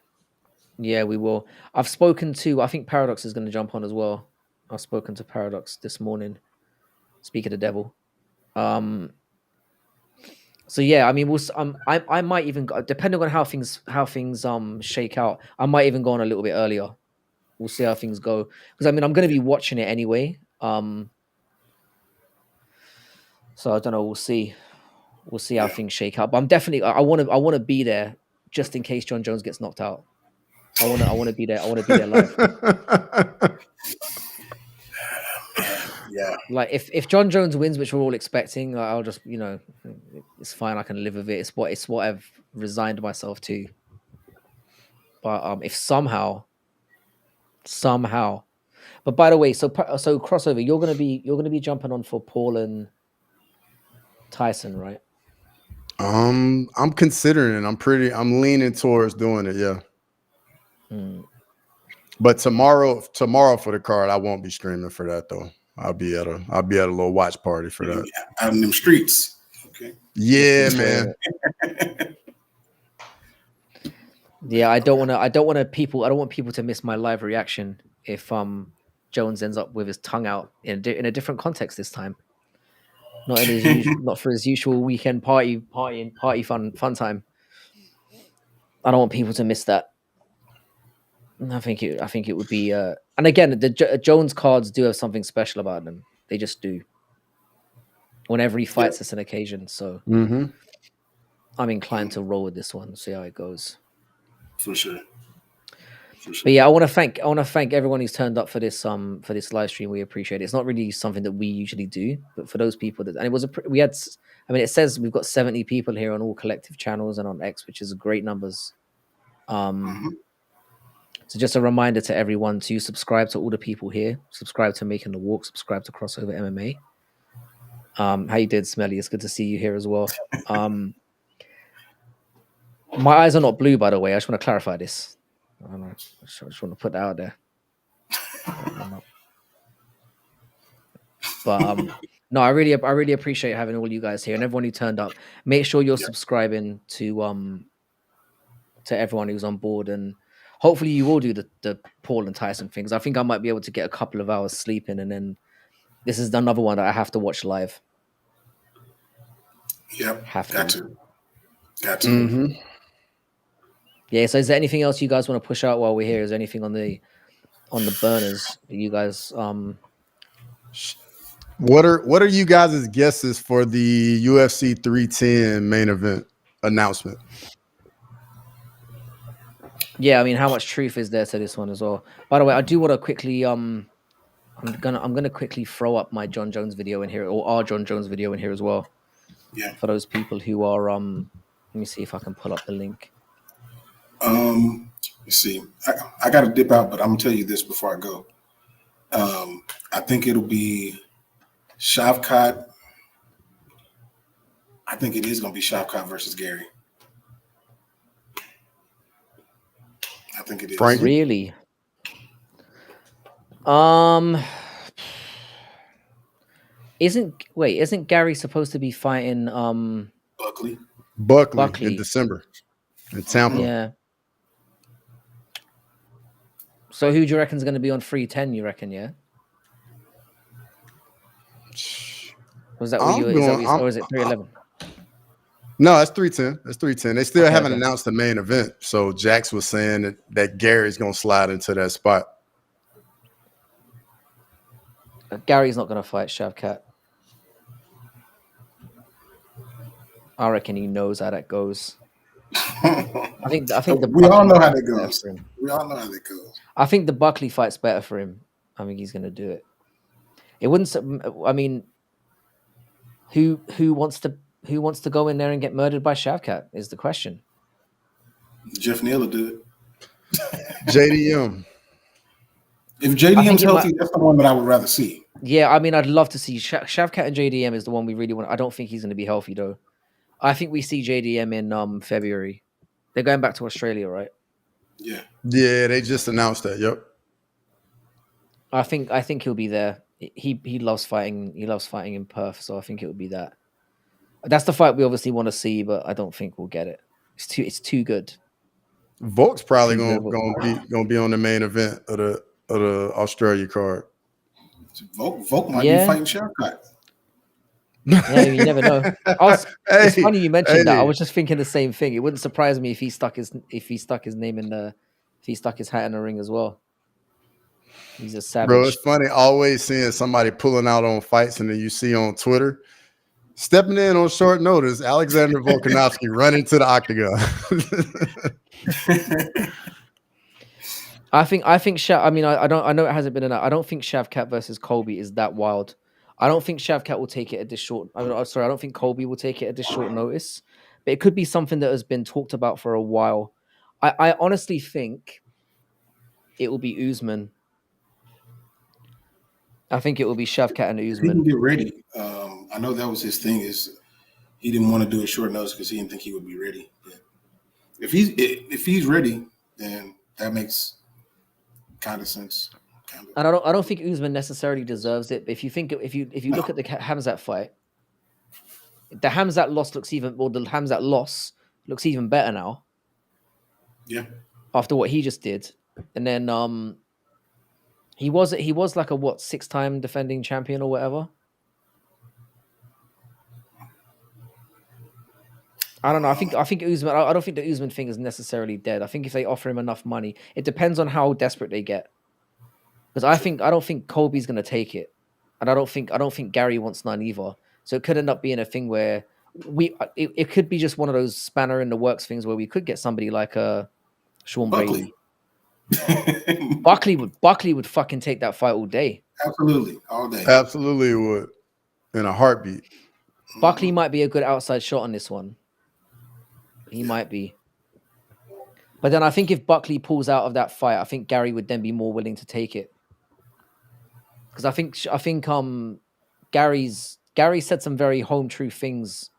we will. I've spoken to. I think Paradox is going to jump on as well. I've spoken to Paradox this morning. Speak of the devil. So yeah, I mean, I might even go, depending on how things shake out. I might even go on a little bit earlier. We'll see how things go, because I mean, I'm going to be watching it anyway. So I don't know. We'll see how things shake out. But I'm definitely. I want to be there just in case John Jones gets knocked out. I want to be there. I want to be there live. Yeah. Like if John Jones wins, which we're all expecting, I'll just it's fine. I can live with it. It's what I've resigned myself to. But if somehow. But by the way, so crossover, you're gonna be jumping on for Paul and Tyson, right? I'm considering it. I'm leaning towards doing it, yeah. But tomorrow for the card, I won't be streaming for that though. I'll be at a little watch party for that. Out in them streets. Okay. Yeah, man. Yeah, I don't want people to miss my live reaction if Jones ends up with his tongue out in a different context this time. not in his usual, not for his usual weekend party fun time. I don't want people to miss that. I think it would be. And again, the Jones cards do have something special about them. They just do. Whenever he fights, it's an occasion. So I'm inclined to roll with this one. See how it goes. For sure. But yeah, I want to thank everyone who's turned up for this live stream. We appreciate it. It's not really something that we usually do, but for those people that, and it was it says we've got 70 people here on all collective channels and on X, which is great numbers. So just a reminder to everyone to subscribe to all the people here, subscribe to Making the Walk, subscribe to Crossover MMA. How you did, Smelly? It's good to see you here as well. My eyes are not blue, by the way. I just want to clarify this. I don't know. I just want to put that out there. But no, I really appreciate having all you guys here and everyone who turned up. Make sure you're subscribing to everyone who's on board, and hopefully you will do the Paul and Tyson things. I think I might be able to get a couple of hours sleeping, and then this is another one that I have to watch live. Yep. Have got to. Yeah. So is there anything else you guys want to push out while we're here? Is there anything on the burners that you guys What are you guys' guesses for the UFC 310 main event announcement? Yeah, I mean, how much truth is there to this one as well? By the way, I do want to quickly I'm gonna quickly throw up my John Jones video in here, or our John Jones video in here as well. Yeah. For those people who are let me see if I can pull up the link. Let's see. I gotta dip out, but I'm gonna tell you this before I go. I think it'll be Shavkat. I think it is gonna be Shavkat versus Gary. I think it is. Frankie? Really? Isn't Gary supposed to be fighting Buckley in December in Tampa? Yeah. So who do you reckon is going to be on 310? You reckon, yeah? Was that what or is it 311? No, that's 310. That's 310. They still haven't announced the main event. So Jax was saying that Gary's going to slide into that spot. Gary's not going to fight Shavkat. I reckon he knows how that goes. I think we all know how that goes. We all know how that goes. I think the Buckley fight's better for him. I think he's going to do it. It wouldn't. I mean, who wants to go in there and get murdered by Shavkat is the question. Jeff Neal will do it. JDM. If JDM's healthy, that's the one that I would rather see. Yeah, I mean, I'd love to see Shavkat and JDM is the one we really want. I don't think he's going to be healthy though. I think we see JDM in February. They're going back to Australia, right? Yeah. Yeah, they just announced that. Yep. I think he'll be there. He loves fighting. He loves fighting in Perth, so I think it would be that. That's the fight we obviously want to see, but I don't think we'll get it. It's too good. Volk's probably gonna be on the main event of the Australia card. Volk might be fighting Shavkat. Yeah, you never know. It's funny you mentioned that. I was just thinking the same thing. It wouldn't surprise me if he stuck his name in if he stuck his hat in the ring as well. He's a savage. Bro, it's funny always seeing somebody pulling out on fights, and then you see on Twitter stepping in on short notice, Alexander Volkanovski running to the octagon. I know it hasn't been enough. I don't think Shavkat versus Colby is that wild. I don't think Shavkat will take it at this short. I don't think Colby will take it at this short notice. But it could be something that has been talked about for a while. I honestly think it will be Usman. I think it will be Shavkat and Usman. He can get ready. I know that was his thing. Is he didn't want to do a short notice because he didn't think he would be ready. But if he's ready, then that makes kind of sense. And I don't think Usman necessarily deserves it. But if you look at the Hamzat fight, the Hamzat loss looks even better now. Yeah. After what he just did, and then he was like a 6-time defending champion or whatever. I don't know. I think Usman. I don't think the Usman thing is necessarily dead. I think if they offer him enough money, it depends on how desperate they get. Because I don't think Colby's gonna take it, and I don't think Gary wants none either. So it could end up being a thing where it could be just one of those spanner in the works things where we could get somebody like Sean Buckley. Brady. Buckley would fucking take that fight all day. Absolutely, all day. Absolutely would, in a heartbeat. Buckley might be a good outside shot on this one. He might be. But then I think if Buckley pulls out of that fight, I think Gary would then be more willing to take it. Because I think Gary said some very home true things.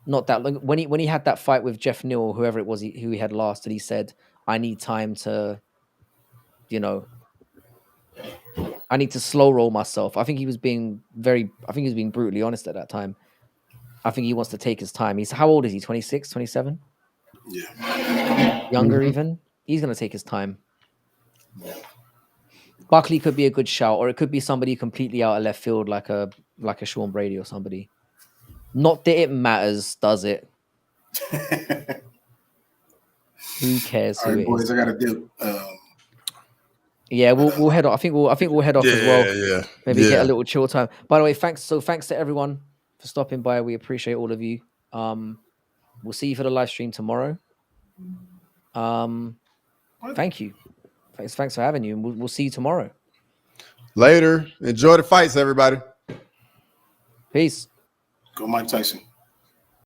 Not that long when he had that fight with Jeff Neal or whoever it was who he had last, and he said, "I need time to, I need to slow roll myself." I think he was being brutally honest at that time. I think he wants to take his time. How old is he? 26, 27? Yeah. Younger even? He's going to take his time. Buckley could be a good shout, or it could be somebody completely out of left field like a Sean Brady or somebody. Not that it matters, does it? Who cares who it boys, is? I got to do. Yeah, we'll head off. I think we'll head off as well. Yeah. Maybe get a little chill time. By the way, thanks to everyone for stopping by. We appreciate all of you. We'll see you for the live stream tomorrow. Thank you. Thanks for having you, and we'll see you tomorrow. Later. Enjoy the fights, everybody. Peace. Go Mike Tyson.